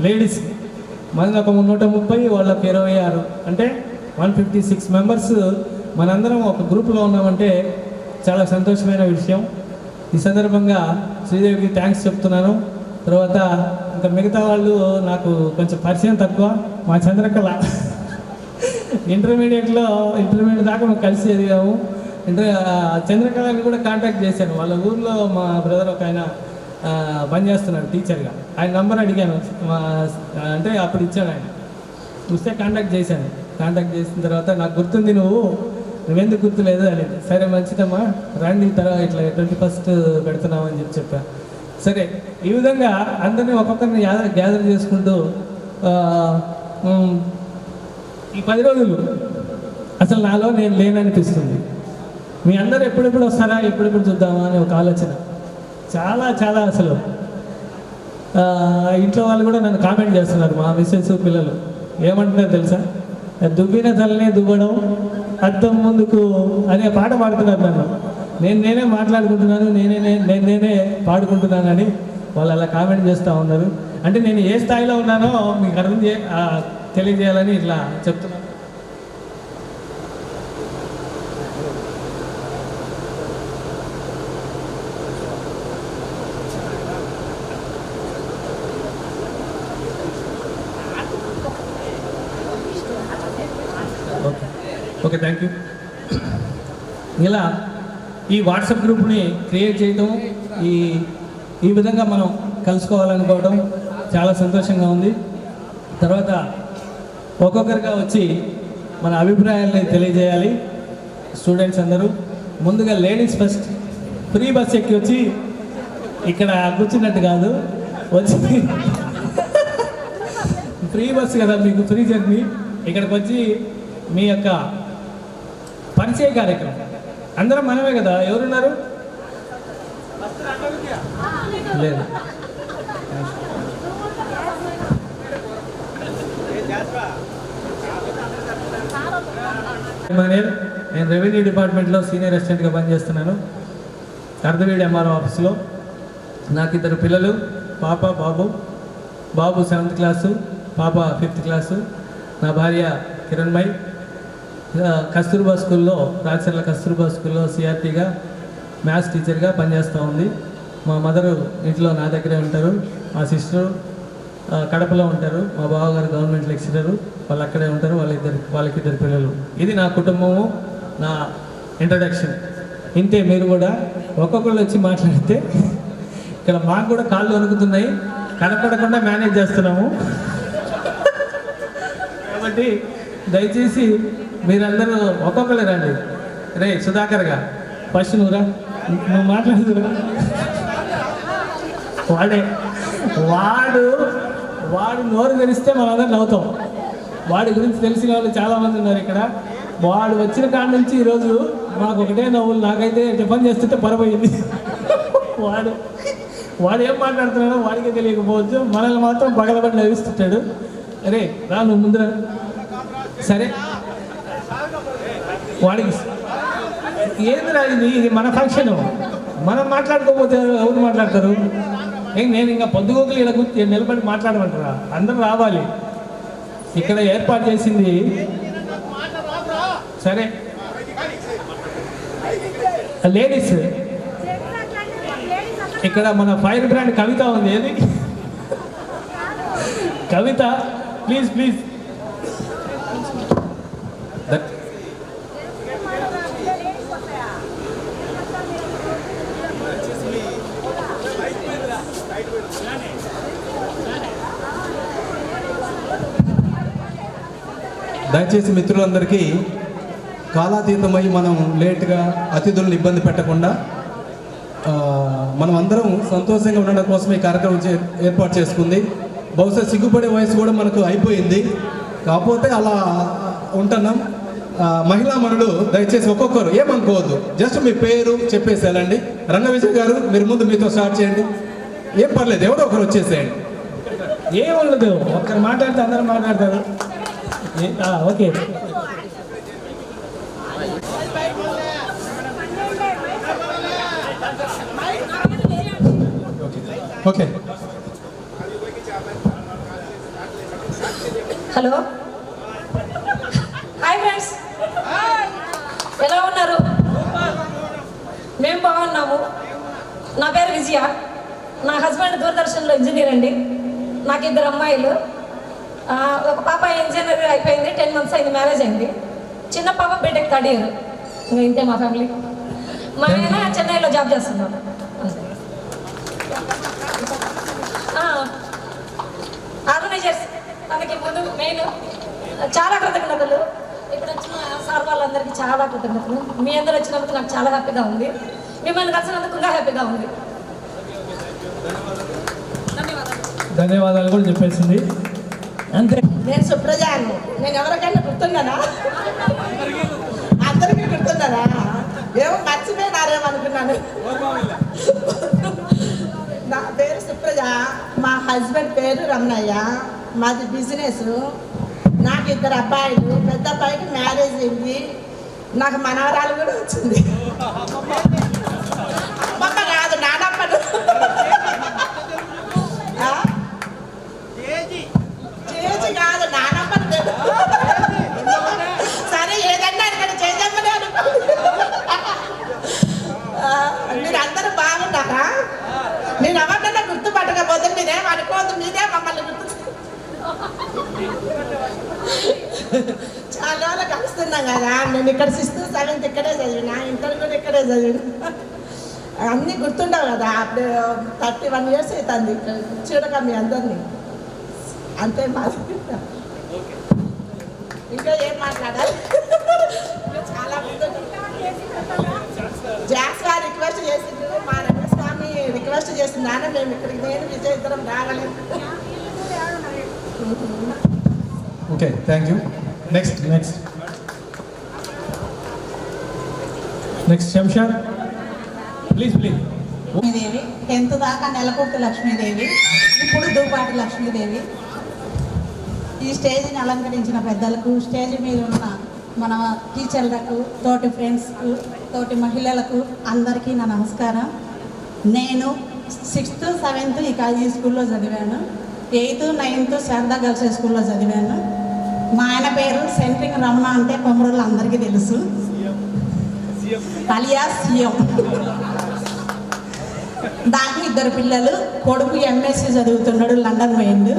లేడీస్. మనది ఒక 130, వాళ్ళకి 26, అంటే 156 మెంబర్స్ మనందరం ఒక గ్రూప్లో ఉన్నామంటే చాలా సంతోషమైన విషయం. ఈ సందర్భంగా శ్రీదేవికి థ్యాంక్స్ చెప్తున్నాను. తర్వాత ఇంకా మిగతా వాళ్ళు నాకు కొంచెం పరిచయం తక్కువ. మా చంద్రకళ ఇంటర్మీడియట్ దాకా మేము కలిసి చదివాము. చంద్రకళని కూడా కాంటాక్ట్ చేశాను. వాళ్ళ ఊర్లో మా బ్రదర్ ఒక ఆయన పనిచేస్తున్నాడు టీచర్గా, ఆయన నంబర్ అడిగాను, అంటే అప్పుడు ఇచ్చాడు ఆయన, చూస్తే కాంటాక్ట్ చేశాను. కాంటాక్ట్ చేసిన తర్వాత నాకు గుర్తుంది, నువ్వెందుకు గుర్తులేదు అనేది. సరే మంచిదమ్మా రండి, తర్వాత ఇట్లా 21st పెడుతున్నామని చెప్పాను. సరే ఈ విధంగా అందరినీ ఒక్కొక్కరిని గ్యాదర్ చేసుకుంటూ ఈ 10 రోజులు అసలు నాలో నేను లేననిపిస్తుంది. మీ అందరూ ఎప్పుడెప్పుడు వస్తారా, ఎప్పుడెప్పుడు చూద్దామా అని ఒక ఆలోచన. చాలా చాలా అసలు ఇంట్లో వాళ్ళు కూడా నన్ను కామెంట్ చేస్తున్నారు, మా మిస్సెస్ పిల్లలు ఏమంటున్నారు తెలుసా, దువ్విన తల్లినే దువ్వడం అద్దం ముందుకు అనే పాట పాడుతున్నారు నన్ను. నేనే మాట్లాడుకుంటున్నాను, నేనే పాడుకుంటున్నానని వాళ్ళు అలా కామెంట్ చేస్తూ ఉన్నారు. అంటే నేను ఏ స్థాయిలో ఉన్నానో మీకు అర్థం తెలియజేయాలని ఇట్లా చెప్తున్నాను. Thank you. ఇలా ఈ వాట్సాప్ గ్రూప్ని క్రియేట్ చేయడం, ఈ విధంగా మనం కలుసుకోవాలనుకోవడం చాలా సంతోషంగా ఉంది. తర్వాత ఒక్కొక్కరిగా వచ్చి మన అభిప్రాయాల్ని తెలియజేయాలి స్టూడెంట్స్ అందరూ. ముందుగా లేడీస్ ఫస్ట్. ఫ్రీ బస్ ఎక్కి వచ్చి ఇక్కడ కూర్చున్నట్టు కాదు, వచ్చి ఫ్రీ బస్ కదా మీకు, ఫ్రీ జర్నీ. ఇక్కడికి వచ్చి మీ యొక్క పరిచయ కార్యక్రమం, అందరం మనమే కదా, ఎవరున్నారు? లేదు. నేను రెవెన్యూ డిపార్ట్మెంట్లో సీనియర్ అసిస్టెంట్గా పనిచేస్తున్నాను, అర్ధవీడి ఎంఆర్ఓ ఆఫీస్లో. నాకు 2 పిల్లలు, పాప బాబు. బాబు 7th క్లాసు, పాప 5th క్లాసు. నా భార్య కిరణ్మయ్ కస్తూర్బా స్కూల్లో, రాచర్ల కస్తూర్బా స్కూల్లో సిఆర్టీగా మ్యాథ్స్ టీచర్గా పనిచేస్తూ ఉంది. మా మదరు ఇంట్లో నా దగ్గరే ఉంటారు. మా సిస్టరు కడపలో ఉంటారు. మా బావగారు గవర్నమెంట్ లెక్చరరు, వాళ్ళు అక్కడే ఉంటారు. వాళ్ళకి 2 పిల్లలు. ఇది నా కుటుంబము, నా ఇంట్రడక్షన్. ఇంతే. మీరు కూడా ఒక్కొక్కళ్ళు వచ్చి మాట్లాడితే ఇక్కడ మాకు కూడా కాళ్ళు వణుకుతున్నాయి, కనపడకుండా మేనేజ్ చేస్తున్నాము. కాబట్టి దయచేసి మీరందరూ ఒక్కొక్కరు రండి. రే సుధాకర్గా ఫస్ట్ నువ్వు మాట్లాడుతురా. వాడు నోరు తెరిస్తే మనందరం నవ్వుతాం. వాడి గురించి తెలిసిన వాళ్ళు చాలామంది ఉన్నారు ఇక్కడ. వాడు వచ్చిన కాడ నుంచి ఈరోజు మాకు ఒకటే నవ్వులు. నాకైతే టిఫన్ చేస్తుంటే పొరపోయింది. వాడు ఏం మాట్లాడుతున్నాడో వాడికే తెలియకపోవచ్చు, మనల్ని మాత్రం పగలబడి నవ్విస్తుంటాడు. అరే రా నువ్వు ముందురా. సరే వాడికి ఏందిరా ఇది మన ఫంక్షన్, మనం మాట్లాడుకోకపోతే ఎవరు మాట్లాడతారు? నేను ఇంకా పొద్దుగోకులు ఇలా కూర్చొని నిలబడి మాట్లాడమంటారా? అందరూ రావాలి. ఇక్కడ ఏర్పాటు చేసింది. సరే లేడీస్, ఇక్కడ మన ఫైర్ బ్రాండ్ కవిత ఉంది. ఏది కవిత? Please please. దయచేసి మిత్రులందరికీ కాలాతీతమై మనం లేట్గా అతిథులను ఇబ్బంది పెట్టకుండా మనం అందరం సంతోషంగా ఉండడం కోసం ఈ కార్యక్రమం ఏర్పాటు చేసుకుంది. బహుశా సిగ్గుపడే వయసు కూడా మనకు అయిపోయింది, కాకపోతే అలా ఉంటున్నాం. మహిళా మనులు దయచేసి ఒక్కొక్కరు ఏమనుకోవద్దు, జస్ట్ మీ పేరు చెప్పేసి వెళ్ళండి. రంగ విజయ్ గారు మీరు ముందు మీతో స్టార్ట్ చేయండి. ఏం పర్లేదు, ఎవరో ఒకరు వచ్చేసేయండి. ఏముండదు, ఒక్కరు మాట్లాడితే అందరూ మాట్లాడతారు. Okay. Okay. Hello, hi friends, ఎలా ఉన్నారు? మేము బాగున్నాము. నా పేరు విజయ, నా హస్బెండ్ దూరదర్శన్లో ఇంజనీర్ అండి. నాకు 2 అమ్మాయిలు. ఒక పాప ఇంజనీర్ అయిపోయింది, 10 months అయింది, మ్యారేజ్ అయింది. చిన్న పాప బీటెక్ 3rd year. ఇంకా ఇంతే మా ఫ్యామిలీ. మా ఆయన చెన్నైలో జాబ్ చేస్తున్నాడు. ఆర్గనైజర్స్ తనకి ముందు మెయిన్ చాలా కృతజ్ఞతలు. ఇక్కడ వచ్చిన సార్ వాళ్ళందరికీ చాలా కృతజ్ఞతలు. మీ అందరూ వచ్చినందుకు నాకు చాలా హ్యాపీగా ఉంది. మిమ్మల్ని కలిసినందుకు ఇంకా హ్యాపీగా ఉంది. ధన్యవాదాలు కూడా చెప్పేసింది. అంతే. నేను సుప్రజాను. నేను ఎవరికైనా గుర్తున్నానా? అందరికీ గుర్తున్నానా? ఏమో మర్చిపోయినారేమనుకున్నాను. నా పేరు సుప్రజ, మా హస్బెండ్ పేరు రమణయ్య. మాది బిజినెస్. నాకు 2 అబ్బాయిలు. పెద్ద అబ్బాయికి మ్యారేజ్ అయింది. నాకు మనవరాలు కూడా వచ్చింది. అమ్మమ్మ కాదు, నానమ్మను. చేసి కాదు, నానమ్మను. సరే ఏదన్నా ఇక్కడ చేసేమ్మనే అనుకో. మీరు అందరూ బాగున్నారా? నేను ఎవరినైనా గుర్తుపట్టకపోతే మీరేం అనుకోవద్దు, మీరే మమ్మల్ని గుర్తు. చాలా రోజులు కలుస్తున్నాం కదా. నేను ఇక్కడ 6th 7th ఇక్కడే చదివినా, ఇంటర్ కూడా ఇక్కడే చదివినా. అన్నీ గుర్తుండవు కదా. అప్పుడు 31 years అవుతుంది చూడక మీ అందరినీ. అంతే మాది. ఇంకా ఏం మాట్లాడాలి? చాలా జాస్వా రిక్వెస్ట్ చేసిండు, మా రంగస్వామి రిక్వెస్ట్ చేసింది. నాన్న మేము ఇక్కడికి నేను విజయ్ ఇద్దరం రాగలేము. Okay, thank you. Next Shamshad please. Lakshmidevi 10th దాకా నెలకొట్టు లక్ష్మీదేవి, ఇప్పుడు దూపాటి లక్ష్మీదేవి. ఈ స్టేజ్ని అలంకరించిన పెద్దలకు, స్టేజ్ మీద ఉన్న మన టీచర్లకు, తోటి ఫ్రెండ్స్కు, తోటి మహిళలకు అందరికీ నా నమస్కారం. నేను 6th 7th ఈ స్కూల్లో చదివాను. 8th 9th Sharada girls high స్కూల్లో చదివాను. మా ఆయన పేరు సెంట్రింగ్ రమణ, అంటే కొమరులు అందరికీ తెలుసు, అలియా సీఎం. నాకు 2 పిల్లలు. కొడుకు MSc చదువుతున్నాడు, లండన్ పోయిండు.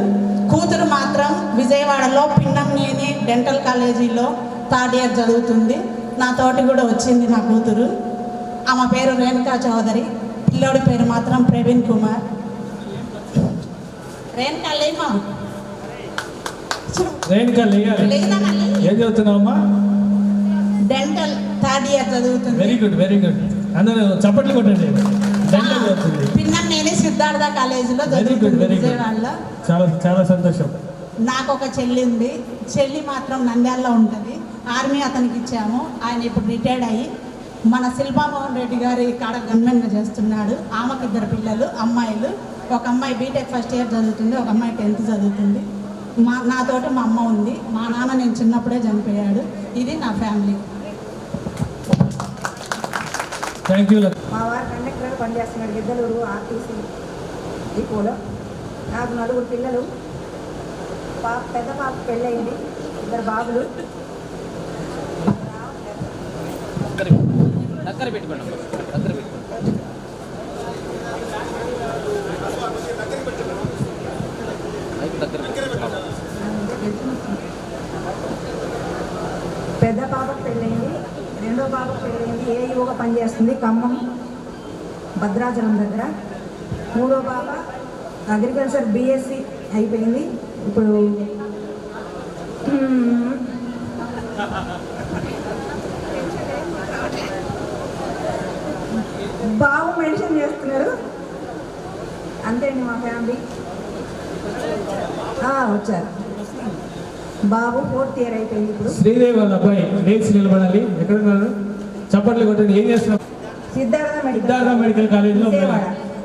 కూతురు మాత్రం విజయవాడలో పిన్నంనేని డెంటల్ కాలేజీలో 3rd year చదువుతుంది. నా తోటి కూడా వచ్చింది నా కూతురు. ఆమె పేరు రేణుకా చౌదరి. పిల్లోడి పేరు మాత్రం ప్రవీణ్ కుమార్. రేణుకా లేమా? ఏం చదువుతున్నావమ్మా? డెంటల్ 3rd year చదువుతుంది. Very good. అందరూ చప్పట్లు కొట్టండి. పిన్నంనేని సిద్ధార్థ కాలేజీలో చదువుతుంది విజయవాడలో. చాలా సంతోషం. నాకు ఒక చెల్లి ఉంది. చెల్లి మాత్రం నంద్యాలలో ఉంటుంది. ఆర్మీ అతనికి ఇచ్చాము. ఆయన ఇప్పుడు రిటైర్డ్ అయ్యి మన శిల్పామోహన్ రెడ్డి గారి కాడ గన్మెన్గా చేస్తున్నాడు. ఆమెకు 2 పిల్లలు అమ్మాయిలు. ఒక అమ్మాయి బీటెక్ 1st year చదువుతుంది, ఒక అమ్మాయి 10th చదువుతుంది. నాతోటి మా అమ్మ ఉంది. మా నాన్న నేను చిన్నప్పుడే చనిపోయాడు. ఇది నా ఫ్యామిలీ. Thank you. మా వారు కండక్టర్ పనిచేస్తున్నాడు గిద్దలూరు RTC డిపోలో. నాకు 4 పిల్లలు. పెద్ద పాప పెళ్ళయింది, 2 బాబులు. పెద్ద పాపకు పెళ్ళయింది, 2వ పాపకు పెళ్ళయింది. AEOగా పనిచేస్తుంది ఖమ్మం భద్రాచలం దగ్గర. 3వ పాప అగ్రికల్చర్ BSc అయిపోయింది. ఇప్పుడు బాబు మెడిసిన్ చేస్తున్నాడు. అంతే అండి మా ఫ్యామిలీ. వచ్చారు. బాబు 4th year అయిపోయింది ఇప్పుడు. శ్రీదేవి వాళ్ళ అబ్బాయి లేచి నిలబడాలి. ఎక్కడ ఉన్నారు? చప్పట్లు కొట్టండి. ఏం చేస్తున్నారు? సిద్ధార్థ మెడికల్ కాలేజ్లో.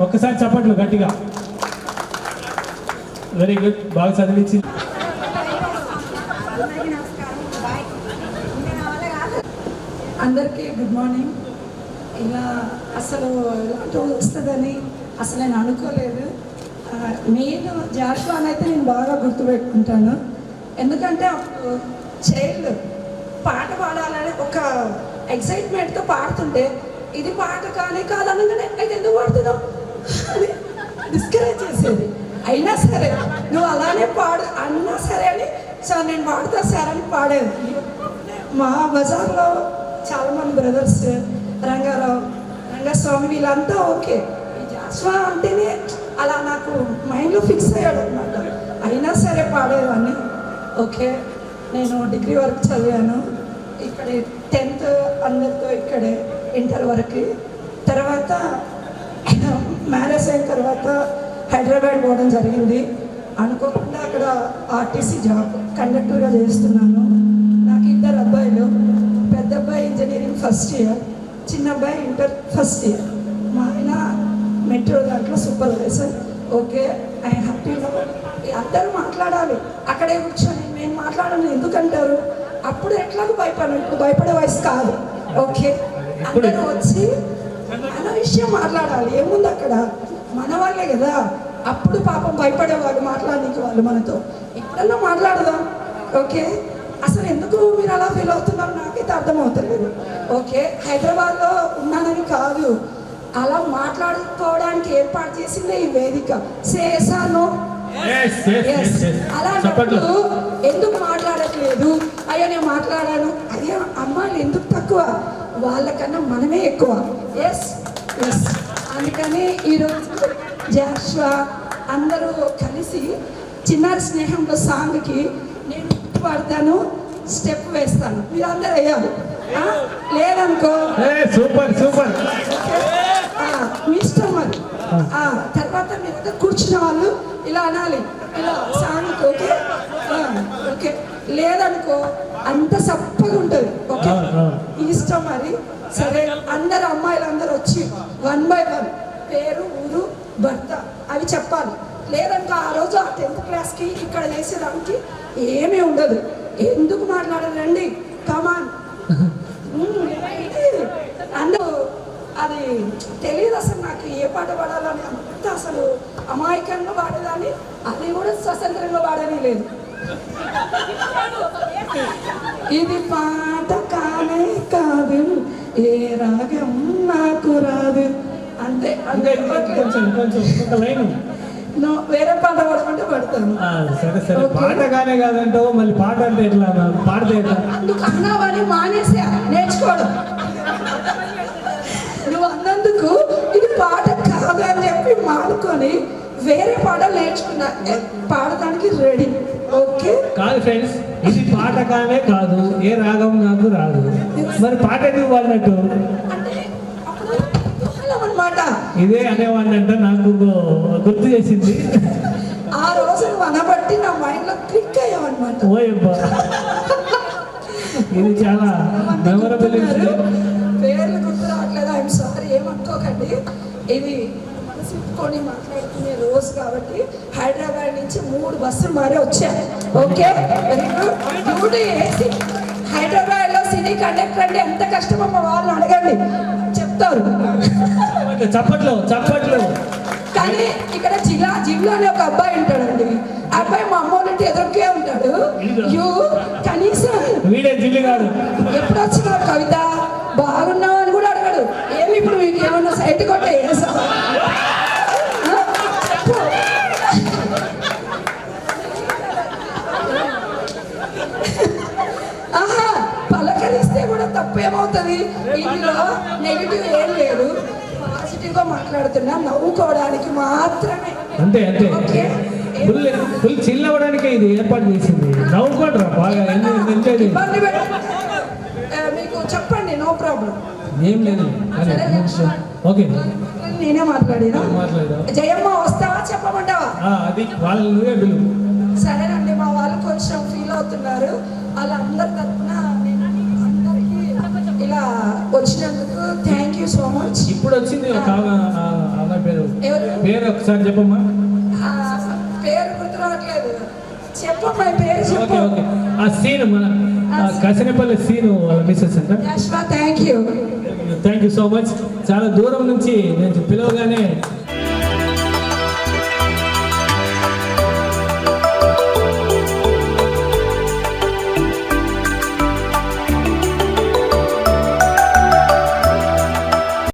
ఒక్కసారి చప్పట్లు గట్టిగా. Very good. బాగా చదివించింది. అందరికీ గుడ్ మార్నింగ్. ఇలా అసలు ఇలాంటి వస్తుందని అసలు నేను అనుకోలేదు. మెయిన్ జాషువాని అయితే నేను బాగా గుర్తుపెట్టుకుంటాను. ఎందుకంటే అప్పుడు చైల్డ్ పాట పాడాలని ఒక ఎక్సైట్మెంట్తో పాడుతుంటే, ఇది పాట కానీ కాదనగానే అయితే ఎందుకు పాడుతున్నావు అని డిస్కరేజ్ చేసేది. అయినా సరే నువ్వు అలానే పాడు అన్నా సరే అని, సార్ నేను పాడుతా సార్ అని పాడేది. మా బజార్లో చాలామంది బ్రదర్స్, రంగస్వామి వీళ్ళంతా ఓకే. ఈ జాస్వా అంటేనే అలా నాకు మైండ్లో ఫిక్స్ అయ్యాడు అనమాట. అయినా సరే పాడేదాన్ని. ఓకే, నేను డిగ్రీ వరకు చదివాను ఇక్కడే. 10th అందరితో ఇక్కడే, ఇంటర్ వరకు. తర్వాత మ్యారేజ్ అయిన తర్వాత హైదరాబాద్ పోవడం జరిగింది. అనుకోకుండా అక్కడ RTC జాబ్ కండక్టర్గా చేస్తున్నాను. నాకు 2 అబ్బాయిలు. పెద్ద అబ్బాయి ఇంజనీరింగ్ 1st year, చిన్న అబ్బాయి ఇంటర్ 1st year. మా ఆయన మెట్రో దాంట్లో సూపర్వైజర్. ఓకే, ఐ హ్యాపీలో అందరూ మాట్లాడాలి. అక్కడే కూర్చొని నేను మాట్లాడాను ఎందుకంటారు? అప్పుడు ఎట్లాగో భయపడను, ఇప్పుడు భయపడే వయసు కాదు. ఓకే, అందరూ వచ్చి మన విషయం మాట్లాడాలి. ఏముంది అక్కడ, మన వాళ్ళే కదా. అప్పుడు పాపం భయపడేవాళ్ళు మాట్లాడడానికి వాళ్ళు మనతో. ఇప్పుడన్నా మాట్లాడదాం. ఓకే, అసలు ఎందుకు మీరు అలా ఫీల్ అవుతున్నారు నాకైతే అర్థమవుతలేదు. ఓకే, హైదరాబాద్లో ఉన్నానని కాదు, అలా మాట్లాడుకోవడానికి ఏర్పాటు చేసిందే ఈ వేదిక. సేసాను అలాంటప్పుడు ఎందుకు మాట్లాడట్లేదు, అయ్యో నేను మాట్లాడాను, అదే అమ్మాయిలు ఎందుకు తక్కువ, వాళ్ళకన్నా మనమే ఎక్కువ. ఎస్ ఎస్ అందుకని ఈరోజు జాష్వా అందరూ కలిసి చిన్నారి స్నేహంలో సాంగ్కి నేను పాడతాను, స్టెప్ వేస్తాను, మీరు అందరూ వేయాలి. లేదనుకో సూపర్ సూపర్, మీ ఇష్టం మరి. తర్వాత మీరు కూర్చున్న వాళ్ళు ఇలా అనాలి, ఇలా సాంగ్. ఓకే ఓకే, లేదనుకో అంత సప్పగా ఉంటుంది. ఓకే మీ ఇష్టం మరి. సరే, అందరు అమ్మాయిలు అందరూ వచ్చి 1 by 1 పేరు, ఊరు, భర్త అవి చెప్పాలి. లేదనుకో ఆ రోజు ఆ 10th క్లాస్కి ఇక్కడ చేసేదానికి ఏమీ ఉండదు. ఎందుకు మాట్లాడారండి, కమాన్. అందరూ అది తెలియదు అసలు నాకు ఏ పాట పాడాలని, అంత అసలు అమాయకంగా పాడేదాన్ని, అది కూడా స్వతంత్రంగా పాడని లేదు. ఇది పాట కానే కాదు, ఏ రాగం నాకు రాదు, అంతే అంతే. వేరే పాట పాడమంటే పడతాను. సరే సరే, పాట కానే కాదంటావు, మళ్ళీ పాట అంటే ఎట్లా, పాడితే ఎట్లా? అందుకు అన్నావని మానేసా నేర్చుకోవడం. నువ్వు అన్నందుకు ఇది పాట కాదు అని చెప్పి మానుకొని వేరే పాటలు నేర్చుకున్నా, పాడడానికి రెడీ. ఓకే కాదు ఫ్రెండ్స్, ఇది పాట కానే కాదు, ఏ రాగం నాకు రాదు, మరి పాట ఎందుకు పాడినట్టు అంటే అప్పుడు అనమాట. ఇదే అనేవాడినంట, నాకు గుర్తు చేసింది. ఆ రోజు నువ్వు అనబట్టి నా మైండ్లో క్లిక్ అయ్యావన్నమాట. ఓయబ్బా, ఇది చాలా మెమరబుల్. పేర్లు గుర్తు రావట్లేదు, ఐఎమ్ సారీ, ఏమనుకోకండి. ఇవి మనసు ఇప్పుకొని మాట్లాడుకునే రోజు కాబట్టి హైదరాబాద్ నుంచి 3 బస్సులు మారే వచ్చాను. Okay very good. డ్యూటీ వేసి హైదరాబాద్లో సిటీ కండక్టర్ అంటే ఎంత కష్టమో మా వాళ్ళని అడగండి, చెప్తారు. చప్పట్లు చప్పట్లు. కానీ ఇక్కడ జిల్లా అనే ఒక అబ్బాయి ఉంటాడండి. ఆ అబ్బాయి మా అమ్మ వాళ్ళ ఎదురుకే ఉంటాడు. కనీసం వీడే జిల్లి కాదు, ఎప్పుడు వచ్చినావు కవిత బాగున్నావు అని కూడా అడగడు. ఏమి ఇప్పుడు మీకు ఏమన్నా సైట్ కొట్టే ఆహా, పలకరిస్తే కూడా తప్పేమవుతుంది. ఇందులో నెగిటివ్ ఏం లేదు, పాజిటివ్గా మాట్లాడుతున్నా, నవ్వుకోవడానికి మాత్రమే. అంతే అంతే. ఓకే, ఫుల్ చిల్ అవ్వడానికే ఇది ఏర్పాటు చేసింది. నవ్వుకోండి బాగా, ఇబ్బంది మీకు చెప్పండి, నో ప్రాబ్లం, ఏం లేదు. ఓకే నేనే మాట్లాడినా. మాట్లాడా, జయమ్మ వస్తావా చెప్పమంటావా? అది వాళ్ళు నువ్వే పిలువు. సరేనండి, మా వాళ్ళు కొంచెం ఫీల్ అవుతున్నారు. వాళ్ళందరి తరఫున నేను అందరికీ ఇలా వచ్చినందుకు థ్యాంక్ యూ సో మచ్. ఇప్పుడు వచ్చింది ఒక అమ్మాయి పేరు, ఎవరు పేరు ఒకసారి చెప్పమ్మా. పేరు గుర్తు రావట్లేదు, చెప్పమ్మా పేరు చెప్పు. ఓకే ఓకే, ఆ సీన్ మన కసినపల్లి సీను వాళ్ళ మిస్సెస్ అంట. Thank you thank you so much. చాలా దూరం నుంచి నేను పిలవగానే